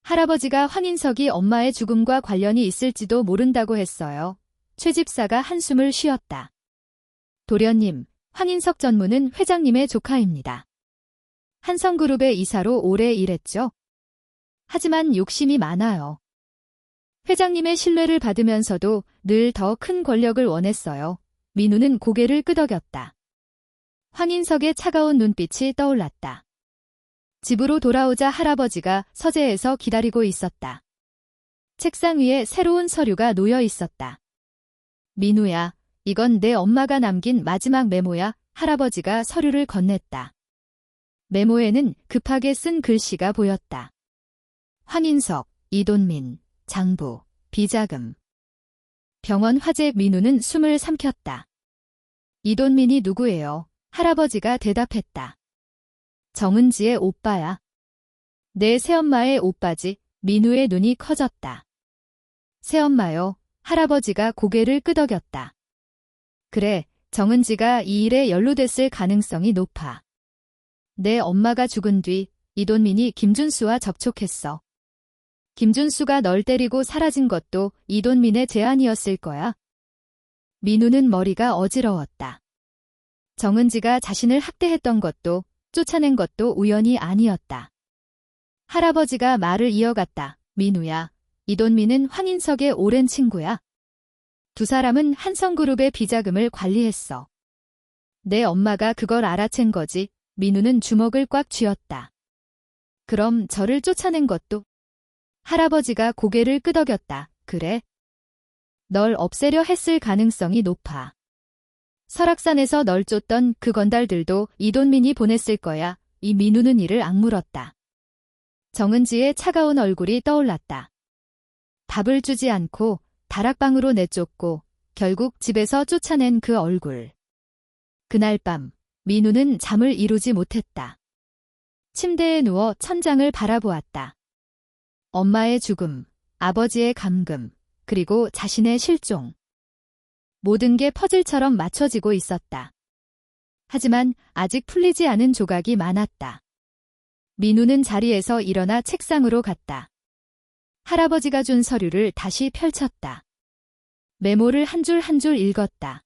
할아버지가 황인석이 엄마의 죽음과 관련이 있을지도 모른다고 했어요. 최 집사가 한숨을 쉬었다. 도련님, 황인석 전무는 회장님의 조카입니다. 한성그룹의 이사로 오래 일했죠. 하지만 욕심이 많아요. 회장님의 신뢰를 받으면서도 늘 더 큰 권력을 원했어요. 민우는 고개를 끄덕였다. 황인석의 차가운 눈빛이 떠올랐다. 집으로 돌아오자 할아버지가 서재에서 기다리고 있었다. 책상 위에 새로운 서류가 놓여 있었다. 민우야, 이건 내 엄마가 남긴 마지막 메모야. 할아버지가 서류를 건넸다. 메모에는 급하게 쓴 글씨가 보였다. 황인석, 이돈민, 장부, 비자금. 병원 화재. 민우는 숨을 삼켰다. 이돈민이 누구예요? 할아버지가 대답했다. 정은지의 오빠야. 내 새엄마의 오빠지. 민우의 눈이 커졌다. 새엄마요? 할아버지가 고개를 끄덕였다. 그래, 정은지가 이 일에 연루됐을 가능성이 높아. 내 엄마가 죽은 뒤 이돈민이 김준수와 접촉했어. 김준수가 널 때리고 사라진 것도 이돈민의 제안이었을 거야. 민우는 머리가 어지러웠다. 정은지가 자신을 학대했던 것도 쫓아낸 것도 우연이 아니었다. 할아버지가 말을 이어갔다. 민우야, 이돈민은 황인석의 오랜 친구야. 두 사람은 한성그룹의 비자금을 관리했어. 내 엄마가 그걸 알아챈 거지. 민우는 주먹을 꽉 쥐었다. 그럼 저를 쫓아낸 것도? 할아버지가 고개를 끄덕였다. 그래? 널 없애려 했을 가능성이 높아. 설악산에서 널 쫓던 그 건달들도 이돈민이 보냈을 거야. 이 민우는 이를 악물었다. 정은지의 차가운 얼굴이 떠올랐다. 밥을 주지 않고 다락방으로 내쫓고 결국 집에서 쫓아낸 그 얼굴. 그날 밤 민우는 잠을 이루지 못했다. 침대에 누워 천장을 바라보았다. 엄마의 죽음, 아버지의 감금, 그리고 자신의 실종. 모든 게 퍼즐처럼 맞춰지고 있었다. 하지만 아직 풀리지 않은 조각이 많았다. 민우는 자리에서 일어나 책상으로 갔다. 할아버지가 준 서류를 다시 펼쳤다. 메모를 한 줄 한 줄 읽었다.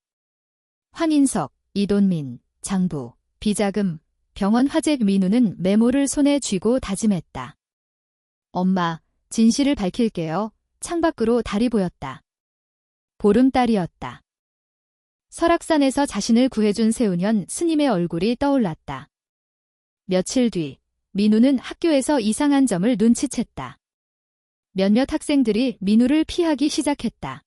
황인석, 이돈민, 장부, 비자금, 병원 화재. 민우는 메모를 손에 쥐고 다짐했다. 엄마, 진실을 밝힐게요. 창밖으로 달이 보였다. 보름달이었다. 설악산에서 자신을 구해준 세운현 스님의 얼굴이 떠올랐다. 며칠 뒤 민우는 학교에서 이상한 점을 눈치챘다. 몇몇 학생들이 민우를 피하기 시작했다.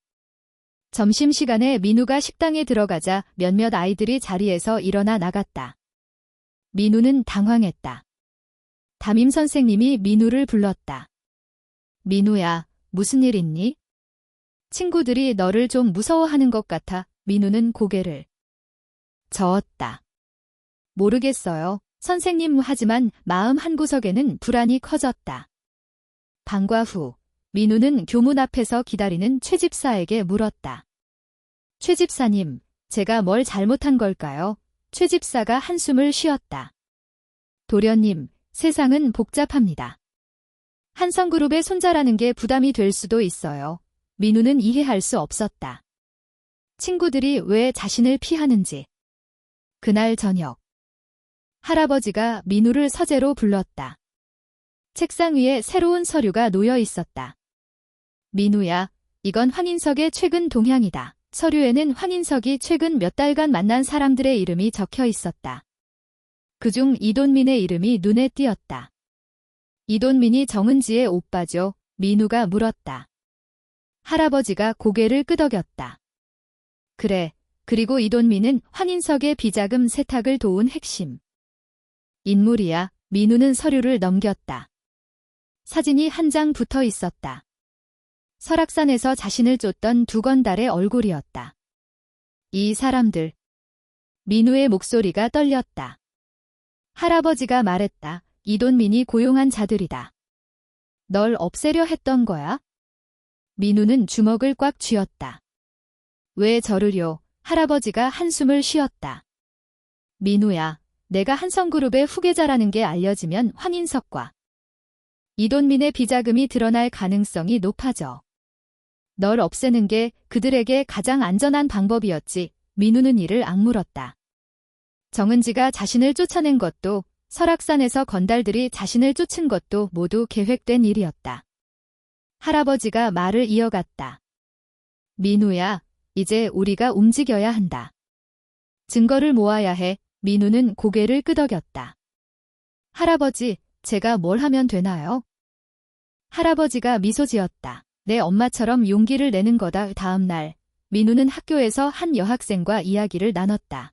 점심시간에 민우가 식당에 들어가자 몇몇 아이들이 자리에서 일어나 나갔다. 민우는 당황했다. 담임 선생님이 민우를 불렀다. 민우야, 무슨 일 있니? 친구들이 너를 좀 무서워하는 것 같아. 민우는 고개를 저었다. 모르겠어요, 선생님. 하지만 마음 한구석에는 불안이 커졌다. 방과 후 민우는 교문 앞에서 기다리는 최 집사에게 물었다. 최 집사님, 제가 뭘 잘못한 걸까요? 최 집사가 한숨을 쉬었다. 도련님, 세상은 복잡합니다. 한성그룹의 손자라는 게 부담이 될 수도 있어요. 민우는 이해할 수 없었다. 친구들이 왜 자신을 피하는지. 그날 저녁 할아버지가 민우를 서재로 불렀다. 책상 위에 새로운 서류가 놓여 있었다. 민우야, 이건 황인석의 최근 동향이다. 서류에는 황인석이 최근 몇 달간 만난 사람들의 이름이 적혀 있었다. 그중 이돈민의 이름이 눈에 띄었다. 이돈민이 정은지의 오빠죠? 민우가 물었다. 할아버지가 고개를 끄덕였다. 그래, 그리고 이돈민은 황인석의 비자금 세탁을 도운 핵심 인물이야. 민우는 서류를 넘겼다. 사진이 한 장 붙어 있었다. 설악산에서 자신을 쫓던 두 건달의 얼굴이었다. 이 사람들. 민우의 목소리가 떨렸다. 할아버지가 말했다. 이돈민이 고용한 자들이다. 널 없애려 했던 거야? 민우는 주먹을 꽉 쥐었다. 왜 저르려? 할아버지가 한숨을 쉬었다. 민우야, 내가 한성그룹의 후계자라는 게 알려지면 황인석과 이돈민의 비자금이 드러날 가능성이 높아져. 널 없애는 게 그들에게 가장 안전한 방법이었지. 민우는 이를 악물었다. 정은지가 자신을 쫓아낸 것도 설악산에서 건달들이 자신을 쫓은 것도 모두 계획된 일이었다. 할아버지가 말을 이어갔다. 민우야, 이제 우리가 움직여야 한다. 증거를 모아야 해. 민우는 고개를 끄덕였다. 할아버지, 제가 뭘 하면 되나요? 할아버지가 미소 지었다. 내 엄마처럼 용기를 내는 거다. 다음 날, 민우는 학교에서 한 여학생과 이야기를 나눴다.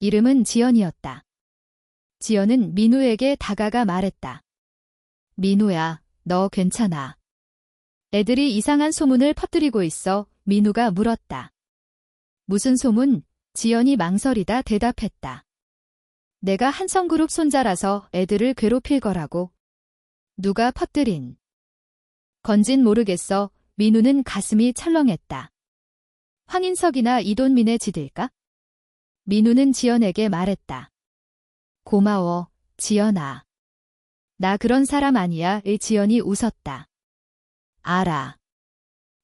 이름은 지연이었다. 지연은 민우에게 다가가 말했다. 민우야, 너 괜찮아. 애들이 이상한 소문을 퍼뜨리고 있어. 민우가 물었다. 무슨 소문? 지연이 망설이다 대답했다. 내가 한성그룹 손자라서 애들을 괴롭힐 거라고. 누가 퍼뜨린 건진 모르겠어. 민우는 가슴이 철렁했다. 황인석이나 이돈민의 지들까? 민우는 지연에게 말했다. 고마워, 지연아. 나 그런 사람 아니야. 지연이 웃었다. 알아.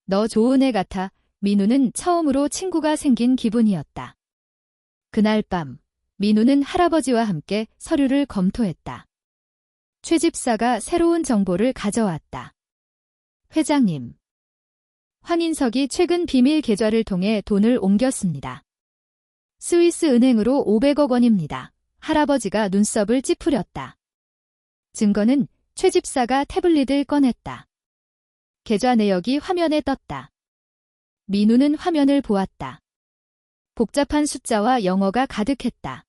너 좋은 애 같아. 민우는 처음으로 친구가 생긴 기분이었다. 그날 밤, 민우는 할아버지와 함께 서류를 검토했다. 최 집사가 새로운 정보를 가져왔다. 회장님. 황인석이 최근 비밀 계좌를 통해 돈을 옮겼습니다. 스위스 은행으로 500억 원입니다. 할아버지가 눈썹을 찌푸렸다. 증거는 최 집사가 태블릿을 꺼냈다. 계좌 내역이 화면에 떴다. 민우는 화면을 보았다. 복잡한 숫자와 영어가 가득했다.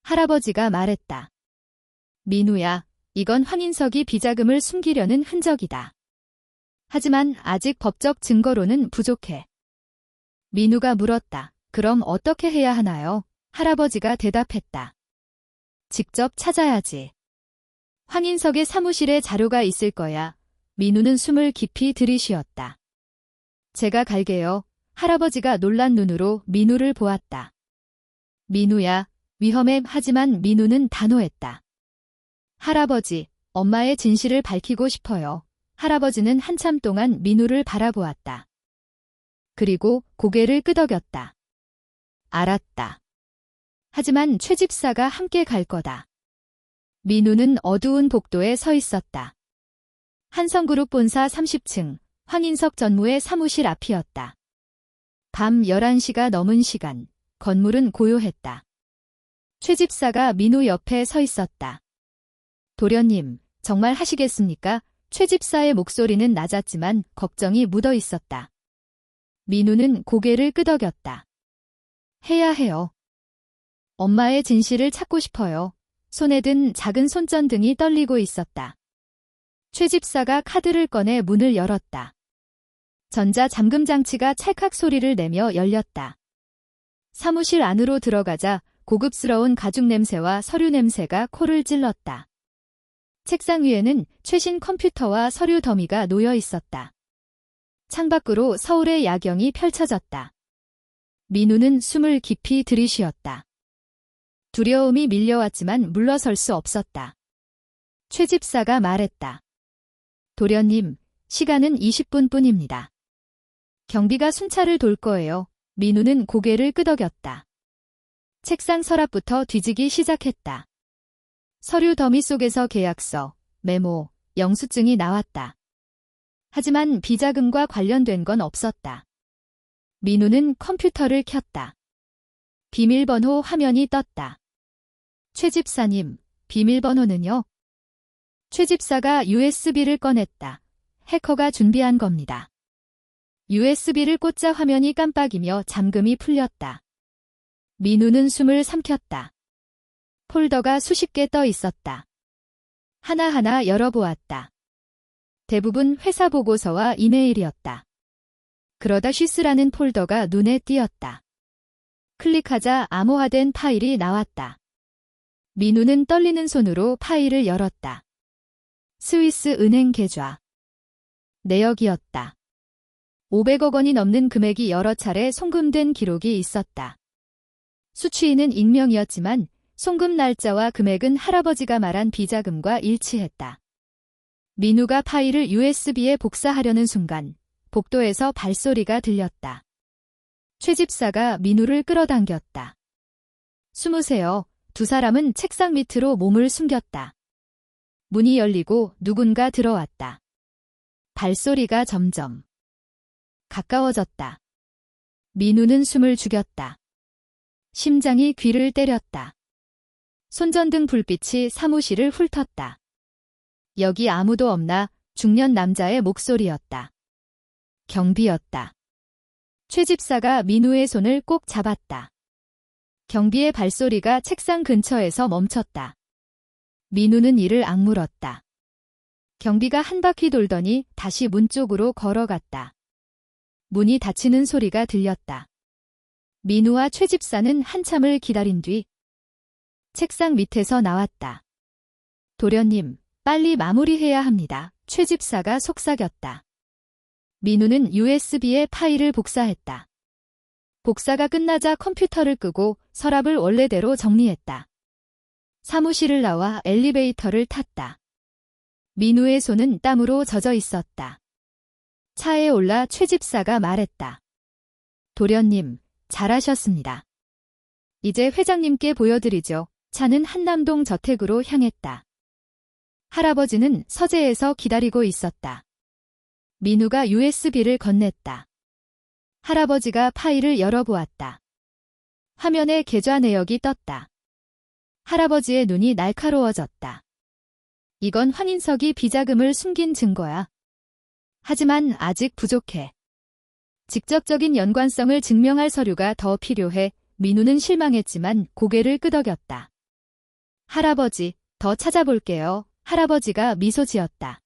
할아버지가 말했다. 민우야, 이건 황인석이 비자금을 숨기려는 흔적이다. 하지만 아직 법적 증거로는 부족해. 민우가 물었다. 그럼 어떻게 해야 하나요? 할아버지가 대답했다. 직접 찾아야지. 황인석의 사무실에 자료가 있을 거야. 민우는 숨을 깊이 들이쉬었다. 제가 갈게요. 할아버지가 놀란 눈으로 민우를 보았다. 민우야, 위험해. 하지만 민우는 단호했다. 할아버지, 엄마의 진실을 밝히고 싶어요. 할아버지는 한참 동안 민우를 바라보았다. 그리고 고개를 끄덕였다. 알았다. 하지만 최 집사가 함께 갈 거다. 민우는 어두운 복도에 서 있었다. 한성그룹 본사 30층, 황인석 전무의 사무실 앞이었다. 밤 11시가 넘은 시간, 건물은 고요했다. 최 집사가 민우 옆에 서 있었다. 도련님, 정말 하시겠습니까? 최 집사의 목소리는 낮았지만 걱정이 묻어 있었다. 민우는 고개를 끄덕였다. 해야 해요. 엄마의 진실을 찾고 싶어요. 손에 든 작은 손전등이 떨리고 있었다. 최 집사가 카드를 꺼내 문을 열었다. 전자 잠금 장치가 찰칵 소리를 내며 열렸다. 사무실 안으로 들어가자 고급스러운 가죽 냄새와 서류 냄새가 코를 찔렀다. 책상 위에는 최신 컴퓨터와 서류 더미가 놓여 있었다. 창밖으로 서울의 야경이 펼쳐졌다. 민우는 숨을 깊이 들이쉬었다. 두려움이 밀려왔지만 물러설 수 없었다. 최 집사가 말했다. 도련님, 시간은 20분뿐입니다. 경비가 순찰을 돌 거예요. 민우는 고개를 끄덕였다. 책상 서랍부터 뒤지기 시작했다. 서류 더미 속에서 계약서, 메모, 영수증이 나왔다. 하지만 비자금과 관련된 건 없었다. 민우는 컴퓨터를 켰다. 비밀번호 화면이 떴다. 최 집사님, 비밀번호는요? 최 집사가 USB를 꺼냈다. 해커가 준비한 겁니다. USB를 꽂자 화면이 깜빡이며 잠금이 풀렸다. 민우는 숨을 삼켰다. 폴더가 수십 개 떠 있었다. 하나하나 열어보았다. 대부분 회사 보고서와 이메일이었다. 그러다 쉬스라는 폴더가 눈에 띄었다. 클릭하자 암호화된 파일이 나왔다. 민우는 떨리는 손으로 파일을 열었다. 스위스 은행 계좌. 내역이었다. 500억 원이 넘는 금액이 여러 차례 송금된 기록이 있었다. 수취인은 익명이었지만 송금 날짜와 금액은 할아버지가 말한 비자금과 일치했다. 민우가 파일을 USB에 복사하려는 순간 복도에서 발소리가 들렸다. 최 집사가 민우를 끌어당겼다. 숨으세요. 두 사람은 책상 밑으로 몸을 숨겼다. 문이 열리고 누군가 들어왔다. 발소리가 점점 가까워졌다. 민우는 숨을 죽였다. 심장이 귀를 때렸다. 손전등 불빛이 사무실을 훑었다. 여기 아무도 없나? 중년 남자의 목소리였다. 경비였다. 최 집사가 민우의 손을 꼭 잡았다. 경비의 발소리가 책상 근처에서 멈췄다. 민우는 이를 악물었다. 경비가 한 바퀴 돌더니 다시 문 쪽으로 걸어갔다. 문이 닫히는 소리가 들렸다. 민우와 최 집사는 한참을 기다린 뒤 책상 밑에서 나왔다. 도련님, 빨리 마무리해야 합니다. 최 집사가 속삭였다. 민우는 USB에 파일을 복사했다. 복사가 끝나자 컴퓨터를 끄고 서랍을 원래대로 정리했다. 사무실을 나와 엘리베이터를 탔다. 민우의 손은 땀으로 젖어 있었다. 차에 올라 최 집사가 말했다. 도련님, 잘하셨습니다. 이제 회장님께 보여드리죠. 차는 한남동 저택으로 향했다. 할아버지는 서재에서 기다리고 있었다. 민우가 USB를 건넸다. 할아버지가 파일을 열어보았다. 화면에 계좌 내역이 떴다. 할아버지의 눈이 날카로워졌다. 이건 황인석이 비자금을 숨긴 증거야. 하지만 아직 부족해. 직접적인 연관성을 증명할 서류가 더 필요해. 민우는 실망했지만 고개를 끄덕였다. 할아버지, 더 찾아볼게요. 할아버지가 미소 지었다.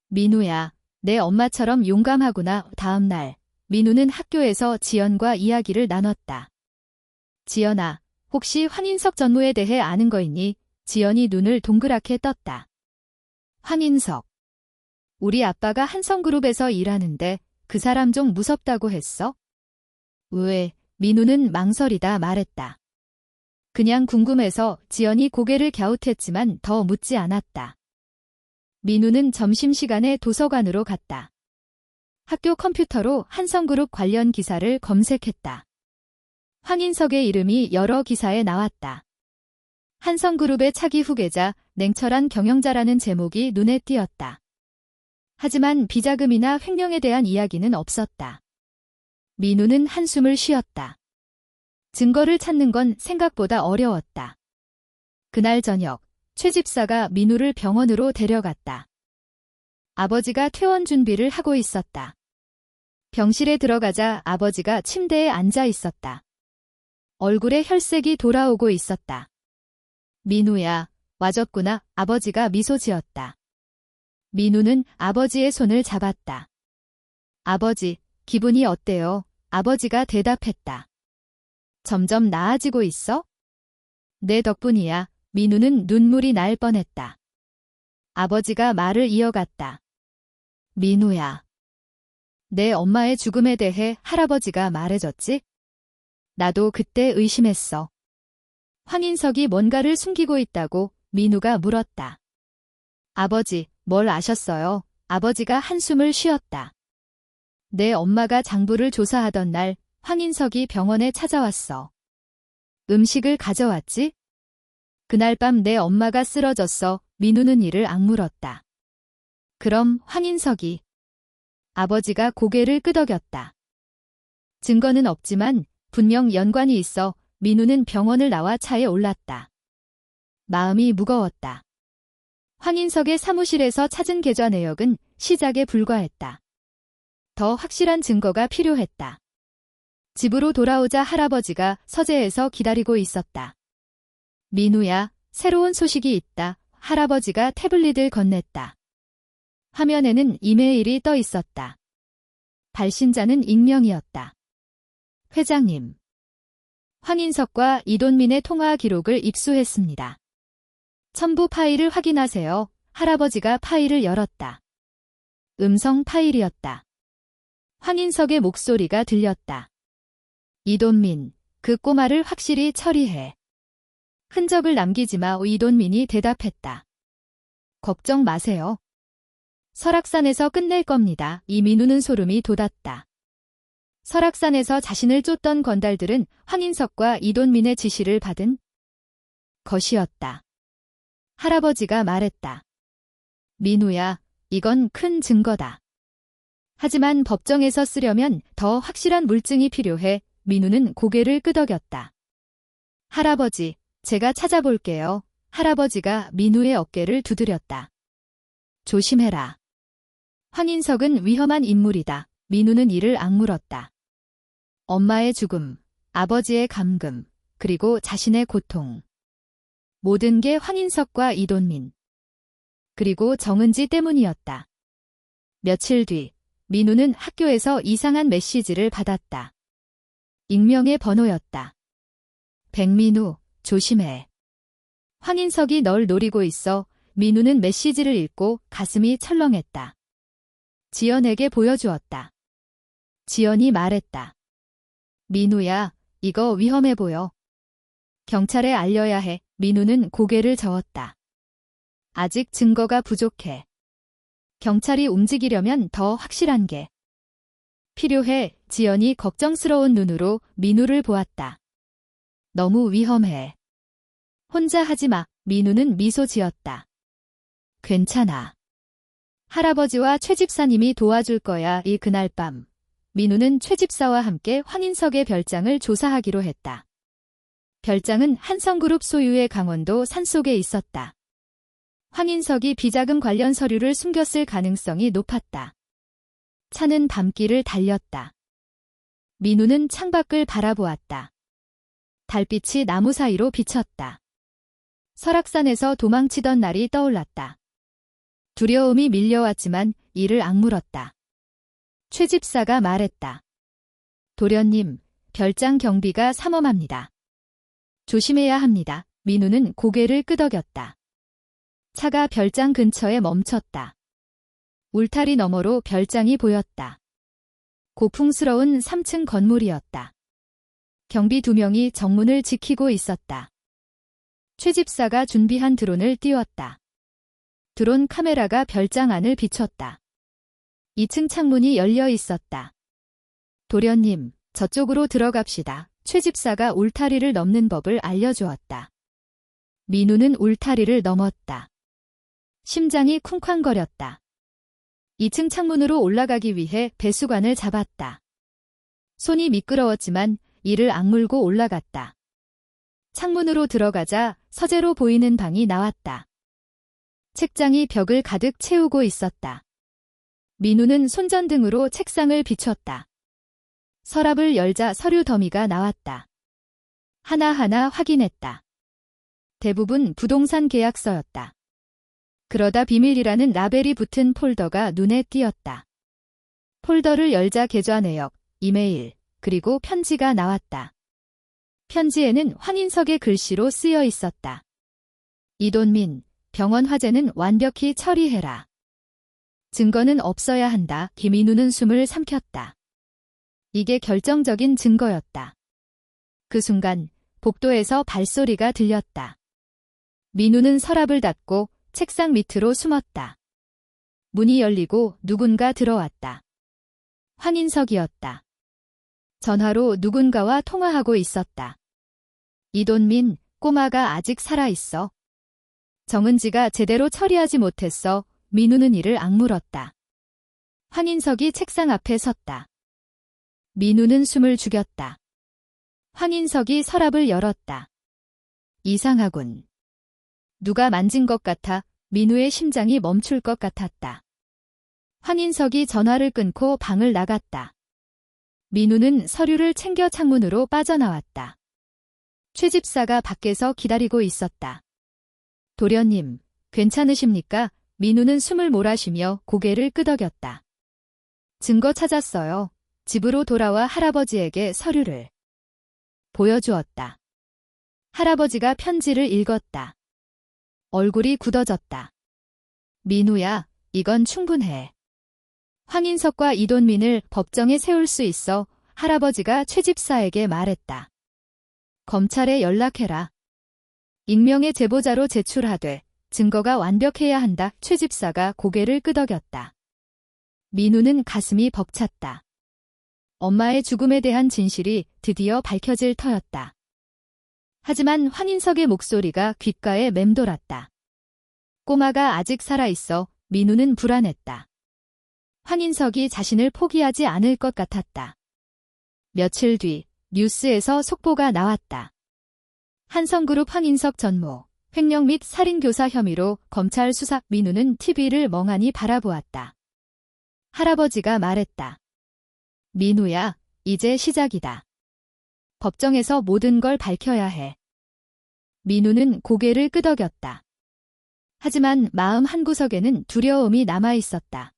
민우야, 내 엄마처럼 용감하구나. 다음 날, 민우는 학교에서 지연과 이야기를 나눴다. 지연아, 혹시 황인석 전무에 대해 아는 거 있니? 지연이 눈을 동그랗게 떴다. 황인석. 우리 아빠가 한성그룹에서 일하는데 그 사람 좀 무섭다고 했어? 왜? 민우는 망설이다 말했다. 그냥 궁금해서. 지연이 고개를 갸웃했지만 더 묻지 않았다. 민우는 점심시간에 도서관으로 갔다. 학교 컴퓨터로 한성그룹 관련 기사를 검색했다. 황인석의 이름이 여러 기사에 나왔다. 한성그룹의 차기 후계자, 냉철한 경영자라는 제목이 눈에 띄었다. 하지만 비자금이나 횡령에 대한 이야기는 없었다. 민우는 한숨을 쉬었다. 증거를 찾는 건 생각보다 어려웠다. 그날 저녁, 최 집사가 민우를 병원으로 데려갔다. 아버지가 퇴원 준비를 하고 있었다. 병실에 들어가자 아버지가 침대에 앉아 있었다. 얼굴에 혈색이 돌아오고 있었다. 민우야, 와줬구나. 아버지가 미소 지었다. 민우는 아버지의 손을 잡았다. 아버지, 기분이 어때요? 아버지가 대답했다. 점점 나아지고 있어? 내 덕분이야. 민우는 눈물이 날 뻔했다. 아버지가 말을 이어갔다. 민우야. 내 엄마의 죽음에 대해 할아버지가 말해줬지? 나도 그때 의심했어. 황인석이 뭔가를 숨기고 있다고 민우가 물었다. 아버지, 뭘 아셨어요? 아버지가 한숨을 쉬었다. 내 엄마가 장부를 조사하던 날 황인석이 병원에 찾아왔어. 음식을 가져왔지? 그날 밤 내 엄마가 쓰러졌어. 민우는 이를 악물었다. 그럼 황인석이. 아버지가 고개를 끄덕였다. 증거는 없지만 분명 연관이 있어. 민우는 병원을 나와 차에 올랐다. 마음이 무거웠다. 황인석의 사무실에서 찾은 계좌 내역은 시작에 불과했다. 더 확실한 증거가 필요했다. 집으로 돌아오자 할아버지가 서재에서 기다리고 있었다. 민우야, 새로운 소식이 있다. 할아버지가 태블릿을 건넸다. 화면에는 이메일이 떠 있었다. 발신자는 익명이었다. 회장님. 황인석과 이돈민의 통화 기록을 입수했습니다. 첨부 파일을 확인하세요. 할아버지가 파일을 열었다. 음성 파일이었다. 황인석의 목소리가 들렸다. 이돈민, 그 꼬마를 확실히 처리해. 흔적을 남기지 마. 이돈민이 대답했다. 걱정 마세요. 설악산에서 끝낼 겁니다. 이민우는 소름이 돋았다. 설악산에서 자신을 쫓던 건달들은 황인석과 이돈민의 지시를 받은 것이었다. 할아버지가 말했다. 민우야, 이건 큰 증거다. 하지만 법정에서 쓰려면 더 확실한 물증이 필요해. 민우는 고개를 끄덕였다. 할아버지, 제가 찾아볼게요. 할아버지가 민우의 어깨를 두드렸다. 조심해라. 황인석은 위험한 인물이다. 민우는 이를 악물었다. 엄마의 죽음, 아버지의 감금, 그리고 자신의 고통. 모든 게 황인석과 이돈민, 그리고 정은지 때문이었다. 며칠 뒤, 민우는 학교에서 이상한 메시지를 받았다. 익명의 번호였다. 백민우, 조심해. 황인석이 널 노리고 있어. 민우는 메시지를 읽고 가슴이 철렁했다. 지연에게 보여주었다. 지연이 말했다. 민우야, 이거 위험해 보여. 경찰에 알려야 해. 민우는 고개를 저었다. 아직 증거가 부족해. 경찰이 움직이려면 더 확실한 게 필요해. 지연이 걱정스러운 눈으로 민우를 보았다. 너무 위험해. 혼자 하지 마. 민우는 미소 지었다. 괜찮아. 할아버지와 최 집사님이 도와줄 거야. 그날 밤, 민우는 최 집사와 함께 황인석의 별장을 조사하기로 했다. 별장은 한성그룹 소유의 강원도 산속에 있었다. 황인석이 비자금 관련 서류를 숨겼을 가능성이 높았다. 차는 밤길을 달렸다. 민우는 창밖을 바라보았다. 달빛이 나무 사이로 비쳤다. 설악산에서 도망치던 날이 떠올랐다. 두려움이 밀려왔지만 이를 악물었다. 최 집사가 말했다. 도련님, 별장 경비가 삼엄합니다. 조심해야 합니다. 민우는 고개를 끄덕였다. 차가 별장 근처에 멈췄다. 울타리 너머로 별장이 보였다. 고풍스러운 3층 건물이었다. 경비 2명이 정문을 지키고 있었다. 최 집사가 준비한 드론을 띄웠다. 드론 카메라가 별장 안을 비췄다. 2층 창문이 열려 있었다. 도련님, 저쪽으로 들어갑시다. 최 집사가 울타리를 넘는 법을 알려주었다. 민우는 울타리를 넘었다. 심장이 쿵쾅거렸다. 2층 창문으로 올라가기 위해 배수관을 잡았다. 손이 미끄러웠지만 이를 악물고 올라갔다. 창문으로 들어가자 서재로 보이는 방이 나왔다. 책장이 벽을 가득 채우고 있었다. 민우는 손전등으로 책상을 비췄다. 서랍을 열자 서류 더미가 나왔다. 하나하나 확인했다. 대부분 부동산 계약서였다. 그러다 비밀이라는 라벨이 붙은 폴더가 눈에 띄었다. 폴더를 열자 계좌 내역, 이메일, 그리고 편지가 나왔다. 편지에는 황인석의 글씨로 쓰여 있었다. 이돈민, 병원 화재는 완벽히 처리해라. 증거는 없어야 한다. 김인우는 숨을 삼켰다. 이게 결정적인 증거였다. 그 순간 복도에서 발소리가 들렸다. 민우는 서랍을 닫고 책상 밑으로 숨었다. 문이 열리고 누군가 들어왔다. 황인석이었다. 전화로 누군가와 통화하고 있었다. 이돈민, 꼬마가 아직 살아있어. 정은지가 제대로 처리하지 못했어. 민우는 이를 악물었다. 황인석이 책상 앞에 섰다. 민우는 숨을 죽였다. 황인석이 서랍을 열었다. 이상하군. 누가 만진 것 같아. 민우의 심장이 멈출 것 같았다. 황인석이 전화를 끊고 방을 나갔다. 민우는 서류를 챙겨 창문으로 빠져나왔다. 최 집사가 밖에서 기다리고 있었다. 도련님, 괜찮으십니까? 민우는 숨을 몰아쉬며 고개를 끄덕였다. 증거 찾았어요. 집으로 돌아와 할아버지에게 서류를 보여주었다. 할아버지가 편지를 읽었다. 얼굴이 굳어졌다. 민우야, 이건 충분해. 황인석과 이돈민을 법정에 세울 수 있어. 할아버지가 최 집사에게 말했다. 검찰에 연락해라. 익명의 제보자로 제출하되 증거가 완벽해야 한다. 최 집사가 고개를 끄덕였다. 민우는 가슴이 벅찼다. 엄마의 죽음에 대한 진실이 드디어 밝혀질 터였다. 하지만 황인석의 목소리가 귓가에 맴돌았다. 꼬마가 아직 살아있어. 민우는 불안했다. 황인석이 자신을 포기하지 않을 것 같았다. 며칠 뒤 뉴스에서 속보가 나왔다. 한성그룹 황인석 전무, 횡령 및 살인교사 혐의로 검찰 수사. 민우는 TV를 멍하니 바라보았다. 할아버지가 말했다. 민우야, 이제 시작이다. 법정에서 모든 걸 밝혀야 해. 민우는 고개를 끄덕였다. 하지만 마음 한구석에는 두려움이 남아있었다.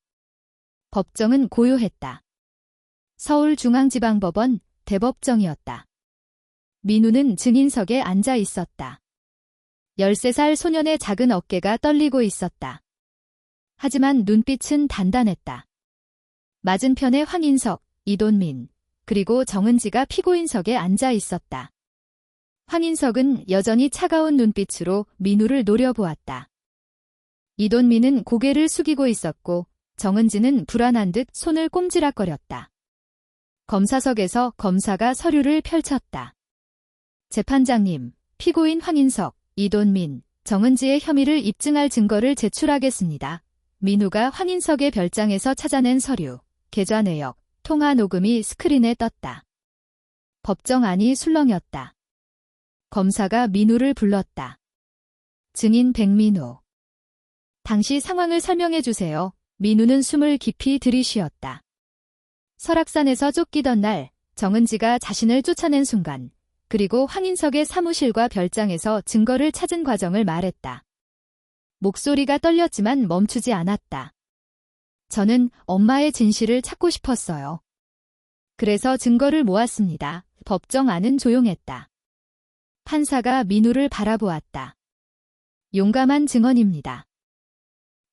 법정은 고요했다. 서울중앙지방법원 대법정이었다. 민우는 증인석에 앉아 있었다. 13살 소년의 작은 어깨가 떨리고 있었다. 하지만 눈빛은 단단했다. 맞은편에 황인석, 이돈민, 그리고 정은지가 피고인석에 앉아 있었다. 황인석은 여전히 차가운 눈빛으로 민우를 노려보았다. 이돈민은 고개를 숙이고 있었고 정은지는 불안한 듯 손을 꼼지락거렸다. 검사석에서 검사가 서류를 펼쳤다. 재판장님, 피고인 황인석, 이돈민, 정은지의 혐의를 입증할 증거를 제출하겠습니다. 민우가 황인석의 별장에서 찾아낸 서류, 계좌 내역, 통화 녹음이 스크린에 떴다. 법정 안이 술렁였다. 검사가 민우를 불렀다. 증인 백민우. 당시 상황을 설명해 주세요. 민우는 숨을 깊이 들이쉬었다. 설악산에서 쫓기던 날, 정은지가 자신을 쫓아낸 순간, 그리고 황인석의 사무실과 별장에서 증거를 찾은 과정을 말했다. 목소리가 떨렸지만 멈추지 않았다. 저는 엄마의 진실을 찾고 싶었어요. 그래서 증거를 모았습니다. 법정 안은 조용했다. 판사가 민우를 바라보았다. 용감한 증언입니다.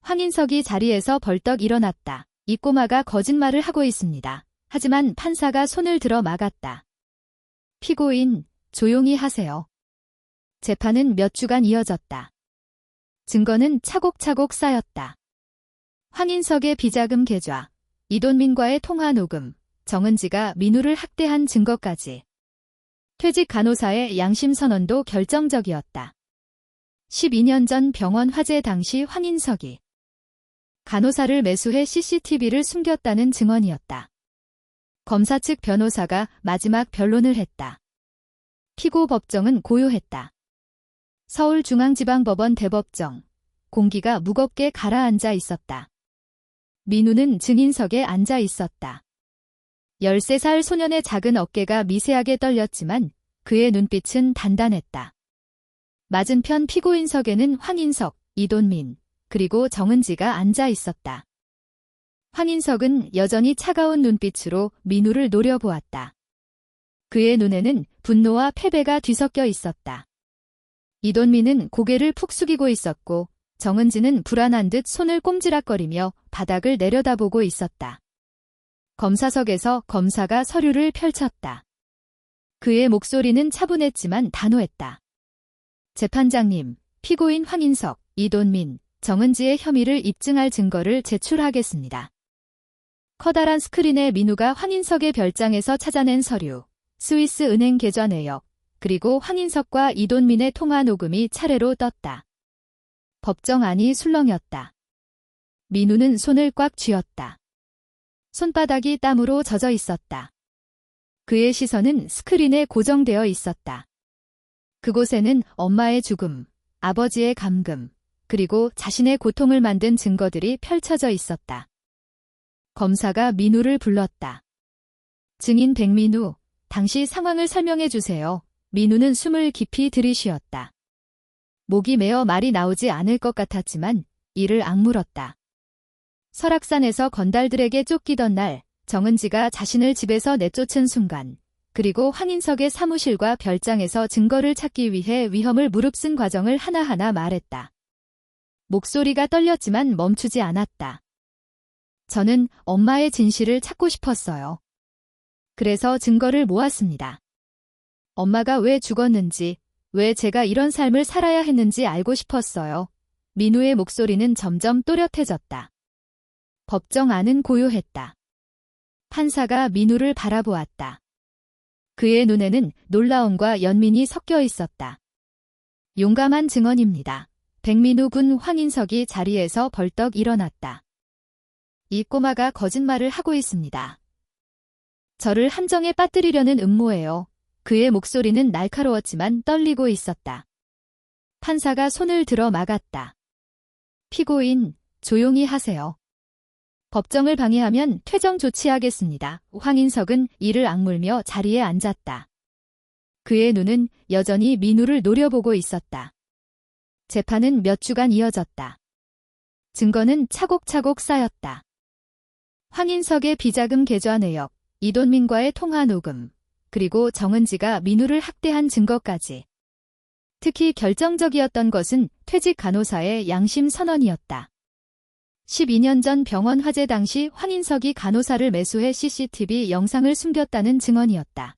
황인석이 자리에서 벌떡 일어났다. 이 꼬마가 거짓말을 하고 있습니다. 하지만 판사가 손을 들어 막았다. 피고인, 조용히 하세요. 재판은 몇 주간 이어졌다. 증거는 차곡차곡 쌓였다. 황인석의 비자금 계좌, 이돈민과의 통화 녹음, 정은지가 민우를 학대한 증거까지. 퇴직 간호사의 양심 선언도 결정적이었다. 12년 전 병원 화재 당시 황인석이 간호사를 매수해 CCTV를 숨겼다는 증언이었다. 검사 측 변호사가 마지막 변론을 했다. 피고 법정은 고요했다. 서울중앙지방법원 대법정. 공기가 무겁게 가라앉아 있었다. 민우는 증인석에 앉아 있었다. 13살 소년의 작은 어깨가 미세하게 떨렸지만 그의 눈빛은 단단했다. 맞은편 피고인석에는 황인석, 이돈민, 그리고 정은지가 앉아 있었다. 황인석은 여전히 차가운 눈빛으로 민우를 노려보았다. 그의 눈에는 분노와 패배가 뒤섞여 있었다. 이돈민은 고개를 푹 숙이고 있었고 정은지는 불안한 듯 손을 꼼지락거리며 바닥을 내려다보고 있었다. 검사석에서 검사가 서류를 펼쳤다. 그의 목소리는 차분했지만 단호했다. 재판장님, 피고인 황인석, 이돈민, 정은지의 혐의를 입증할 증거를 제출하겠습니다. 커다란 스크린에 민우가 황인석의 별장에서 찾아낸 서류, 스위스 은행 계좌 내역, 그리고 황인석과 이돈민의 통화 녹음이 차례로 떴다. 법정 안이 술렁였다. 민우는 손을 꽉 쥐었다. 손바닥이 땀으로 젖어 있었다. 그의 시선은 스크린에 고정되어 있었다. 그곳에는 엄마의 죽음, 아버지의 감금, 그리고 자신의 고통을 만든 증거들이 펼쳐져 있었다. 검사가 민우를 불렀다. 증인 백민우, 당시 상황을 설명해 주세요. 민우는 숨을 깊이 들이쉬었다. 목이 메어 말이 나오지 않을 것 같았지만 이를 악물었다. 설악산에서 건달들에게 쫓기던 날, 정은지가 자신을 집에서 내쫓은 순간, 그리고 황인석의 사무실과 별장에서 증거를 찾기 위해 위험을 무릅쓴 과정을 하나하나 말했다. 목소리가 떨렸지만 멈추지 않았다. 저는 엄마의 진실을 찾고 싶었어요. 그래서 증거를 모았습니다. 엄마가 왜 죽었는지, 왜 제가 이런 삶을 살아야 했는지 알고 싶었어요. 민우의 목소리는 점점 또렷해졌다. 법정 안은 고요했다. 판사가 민우를 바라보았다. 그의 눈에는 놀라움과 연민이 섞여 있었다. 용감한 증언입니다. 백민우 군 황인석이 자리에서 벌떡 일어났다. 이 꼬마가 거짓말을 하고 있습니다. 저를 함정에 빠뜨리려는 음모예요. 그의 목소리는 날카로웠지만 떨리고 있었다. 판사가 손을 들어 막았다. 피고인, 조용히 하세요. 법정을 방해하면 퇴정 조치하겠습니다. 황인석은 이를 악물며 자리에 앉았다. 그의 눈은 여전히 민우를 노려보고 있었다. 재판은 몇 주간 이어졌다. 증거는 차곡차곡 쌓였다. 황인석의 비자금 계좌 내역, 이돈민과의 통화 녹음, 그리고 정은지가 민우를 학대한 증거까지. 특히 결정적이었던 것은 퇴직 간호사의 양심 선언이었다. 12년 전 병원 화재 당시 황인석이 간호사를 매수해 CCTV 영상을 숨겼다는 증언이었다.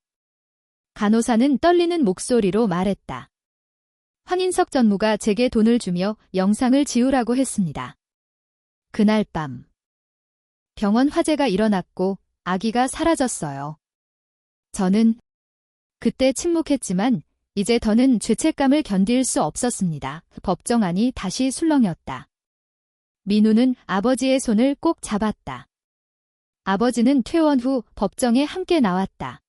간호사는 떨리는 목소리로 말했다. 황인석 전무가 제게 돈을 주며 영상을 지우라고 했습니다. 그날 밤 병원 화재가 일어났고 아기가 사라졌어요. 저는 그때 침묵했지만 이제 더는 죄책감을 견딜 수 없었습니다. 법정안이 다시 술렁였다. 민우는 아버지의 손을 꼭 잡았다. 아버지는 퇴원 후 법정에 함께 나왔다.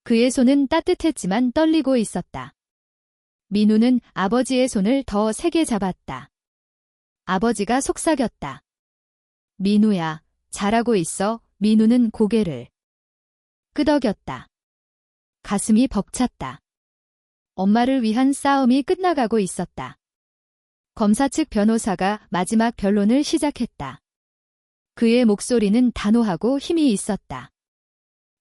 그의 손은 따뜻했지만 떨리고 있었다. 민우는 아버지의 손을 더 세게 잡았다. 아버지가 속삭였다. 민우야, 잘하고 있어. 민우는 고개를 끄덕였다. 가슴이 벅찼다. 엄마를 위한 싸움이 끝나가고 있었다. 검사 측 변호사가 마지막 변론을 시작했다. 그의 목소리는 단호하고 힘이 있었다.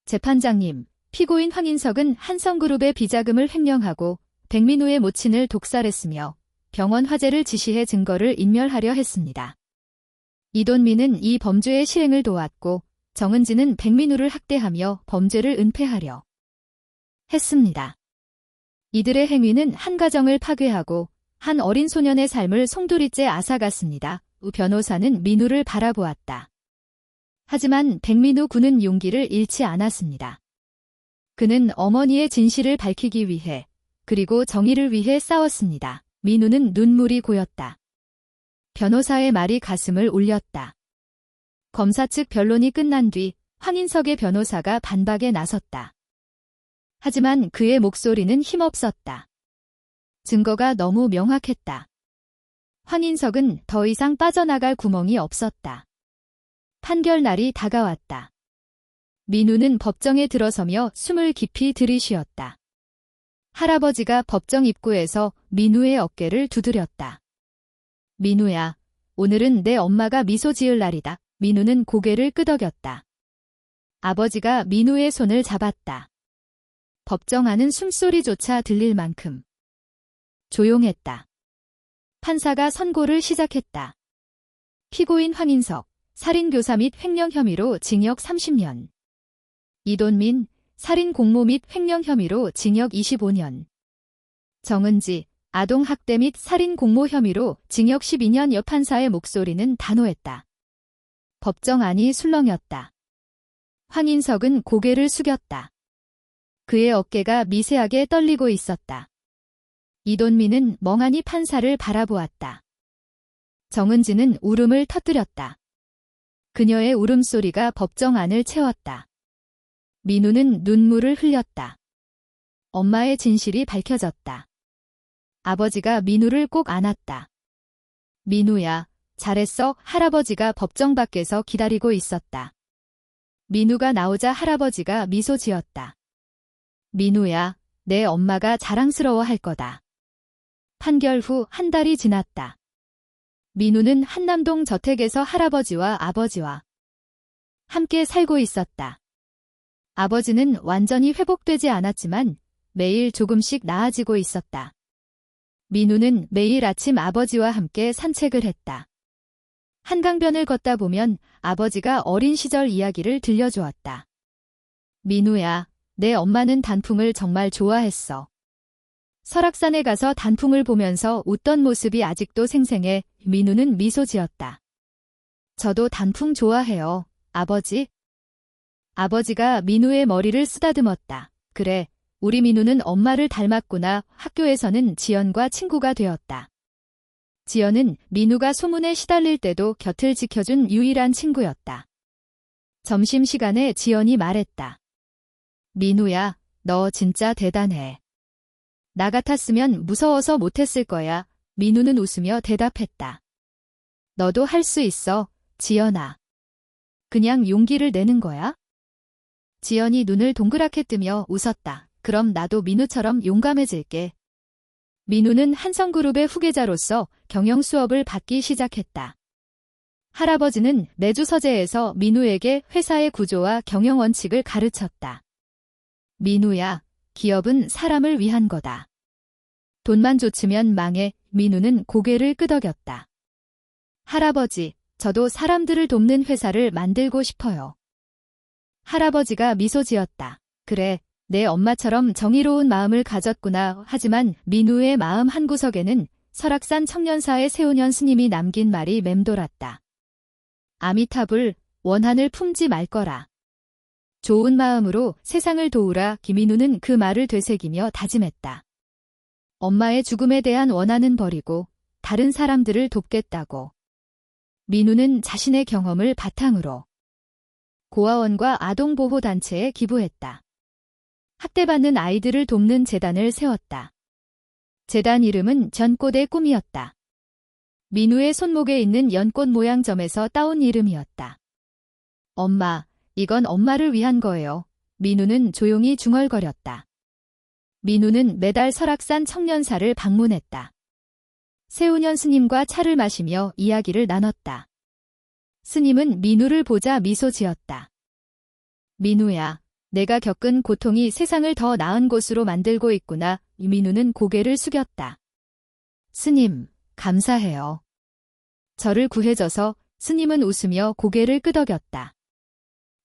재판장님, 피고인 황인석은 한성그룹의 비자금을 횡령하고 백민우의 모친을 독살했으며 병원 화재를 지시해 증거를 인멸하려 했습니다. 이돈민은 이 범죄의 실행을 도왔고 정은지는 백민우를 학대하며 범죄를 은폐하려 했습니다. 이들의 행위는 한 가정을 파괴하고 한 어린 소년의 삶을 송두리째 앗아갔습니다. 변호사는 민우를 바라보았다. 하지만 백민우 군은 용기를 잃지 않았습니다. 그는 어머니의 진실을 밝히기 위해 그리고 정의를 위해 싸웠습니다. 민우는 눈물이 고였다. 변호사의 말이 가슴을 울렸다. 검사 측 변론이 끝난 뒤 황인석의 변호사가 반박에 나섰다. 하지만 그의 목소리는 힘없었다. 증거가 너무 명확했다. 황인석은 더 이상 빠져나갈 구멍이 없었다. 판결 날이 다가왔다. 민우는 법정에 들어서며 숨을 깊이 들이쉬었다. 할아버지가 법정 입구에서 민우의 어깨를 두드렸다. 민우야, 오늘은 내 엄마가 미소 지을 날이다. 민우는 고개를 끄덕였다. 아버지가 민우의 손을 잡았다. 법정 안은 숨소리조차 들릴 만큼 조용했다. 판사가 선고를 시작했다. 피고인 황인석, 살인교사 및 횡령 혐의로 징역 30년. 이돈민, 살인 공모 및 횡령 혐의로 징역 25년. 정은지, 아동학대 및 살인 공모 혐의로 징역 12년. 여 판사의 목소리는 단호했다. 법정 안이 술렁였다. 황인석은 고개를 숙였다. 그의 어깨가 미세하게 떨리고 있었다. 이돈민은 멍하니 판사를 바라보았다. 정은지는 울음을 터뜨렸다. 그녀의 울음소리가 법정 안을 채웠다. 민우는 눈물을 흘렸다. 엄마의 진실이 밝혀졌다. 아버지가 민우를 꼭 안았다. 민우야, 잘했어. 할아버지가 법정 밖에서 기다리고 있었다. 민우가 나오자 할아버지가 미소 지었다. 민우야, 내 엄마가 자랑스러워할 거다. 판결 후 한 달이 지났다. 민우는 한남동 저택에서 할아버지와 아버지와 함께 살고 있었다. 아버지는 완전히 회복되지 않았지만 매일 조금씩 나아지고 있었다. 민우는 매일 아침 아버지와 함께 산책을 했다. 한강변을 걷다 보면 아버지가 어린 시절 이야기를 들려주었다. 민우야, 내 엄마는 단풍을 정말 좋아했어. 설악산에 가서 단풍을 보면서 웃던 모습이 아직도 생생해. 민우는 미소 지었다. 저도 단풍 좋아해요, 아버지. 아버지가 민우의 머리를 쓰다듬었다. 그래, 우리 민우는 엄마를 닮았구나. 학교에서는 지연과 친구가 되었다. 지연은 민우가 소문에 시달릴 때도 곁을 지켜준 유일한 친구였다. 점심시간에 지연이 말했다. 민우야, 너 진짜 대단해. 나 같았으면 무서워서 못했을 거야. 민우는 웃으며 대답했다. 너도 할 수 있어, 지연아. 그냥 용기를 내는 거야? 지연이 눈을 동그랗게 뜨며 웃었다. 그럼 나도 민우처럼 용감해질게. 민우는 한성그룹의 후계자로서 경영 수업을 받기 시작했다. 할아버지는 매주 서재에서 민우에게 회사의 구조와 경영 원칙을 가르쳤다. 민우야, 기업은 사람을 위한 거다. 돈만 좇으면 망해. 민우는 고개를 끄덕였다. 할아버지, 저도 사람들을 돕는 회사를 만들고 싶어요. 할아버지가 미소 지었다. 그래, 내 엄마처럼 정의로운 마음을 가졌구나. 하지만 민우의 마음 한구석에는 설악산 청년사의 세운현 스님이 남긴 말이 맴돌았다. 아미타불, 원한을 품지 말 거라. 좋은 마음으로 세상을 도우라. 김민우는 그 말을 되새기며 다짐했다. 엄마의 죽음에 대한 원한은 버리고 다른 사람들을 돕겠다고. 민우는 자신의 경험을 바탕으로 고아원과 아동보호단체에 기부했다. 학대받는 아이들을 돕는 재단을 세웠다. 재단 이름은 전꽃의 꿈이었다. 민우의 손목에 있는 연꽃 모양 점에서 따온 이름이었다. 엄마, 이건 엄마를 위한 거예요. 민우는 조용히 중얼거렸다. 민우는 매달 설악산 청년사를 방문했다. 세운현 스님과 차를 마시며 이야기를 나눴다. 스님은 민우를 보자 미소 지었다. 민우야, 내가 겪은 고통이 세상을 더 나은 곳으로 만들고 있구나. 민우는 고개를 숙였다. 스님, 감사해요. 저를 구해줘서. 스님은 웃으며 고개를 끄덕였다.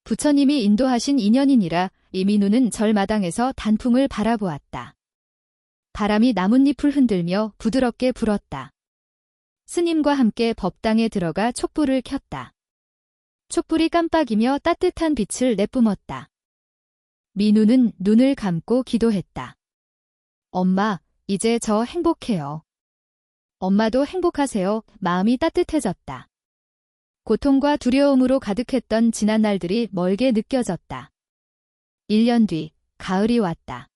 부처님이 인도하신 인연이니라. 이민우는 절마당에서 단풍을 바라보았다. 바람이 나뭇잎을 흔들며 부드럽게 불었다. 스님과 함께 법당에 들어가 촛불을 켰다. 촛불이 깜빡이며 따뜻한 빛을 내뿜었다. 민우는 눈을 감고 기도했다. 엄마, 이제 저 행복해요. 엄마도 행복하세요. 마음이 따뜻해졌다. 고통과 두려움으로 가득했던 지난 날들이 멀게 느껴졌다. 1년 뒤, 가을이 왔다.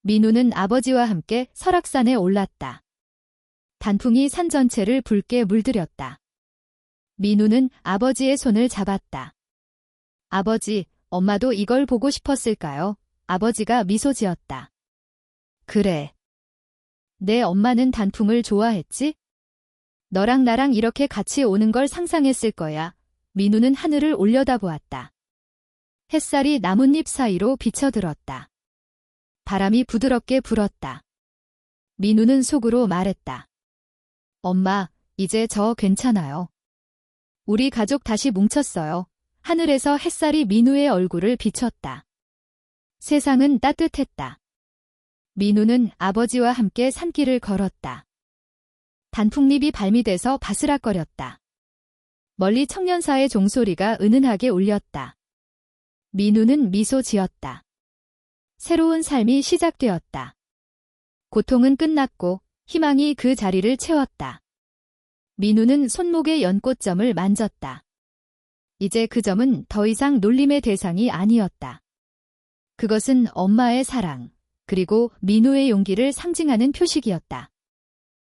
민우는 아버지와 함께 설악산에 올랐다. 단풍이 산 전체를 붉게 물들였다. 민우는 아버지의 손을 잡았다. 아버지, 엄마도 이걸 보고 싶었을까요? 아버지가 미소 지었다. 그래. 내 엄마는 단풍을 좋아했지? 너랑 나랑 이렇게 같이 오는 걸 상상했을 거야. 민우는 하늘을 올려다보았다. 햇살이 나뭇잎 사이로 비쳐들었다. 바람이 부드럽게 불었다. 민우는 속으로 말했다. 엄마, 이제 저 괜찮아요. 우리 가족 다시 뭉쳤어요. 하늘에서 햇살이 민우의 얼굴을 비췄다. 세상은 따뜻했다. 민우는 아버지와 함께 산길을 걸었다. 단풍잎이 발밑에서 바스락거렸다. 멀리 청년사의 종소리가 은은하게 울렸다. 민우는 미소 지었다. 새로운 삶이 시작되었다. 고통은 끝났고 희망이 그 자리를 채웠다. 민우는 손목의 연꽃점을 만졌다. 이제 그 점은 더 이상 놀림의 대상이 아니었다. 그것은 엄마의 사랑, 그리고 민우의 용기를 상징하는 표식이었다.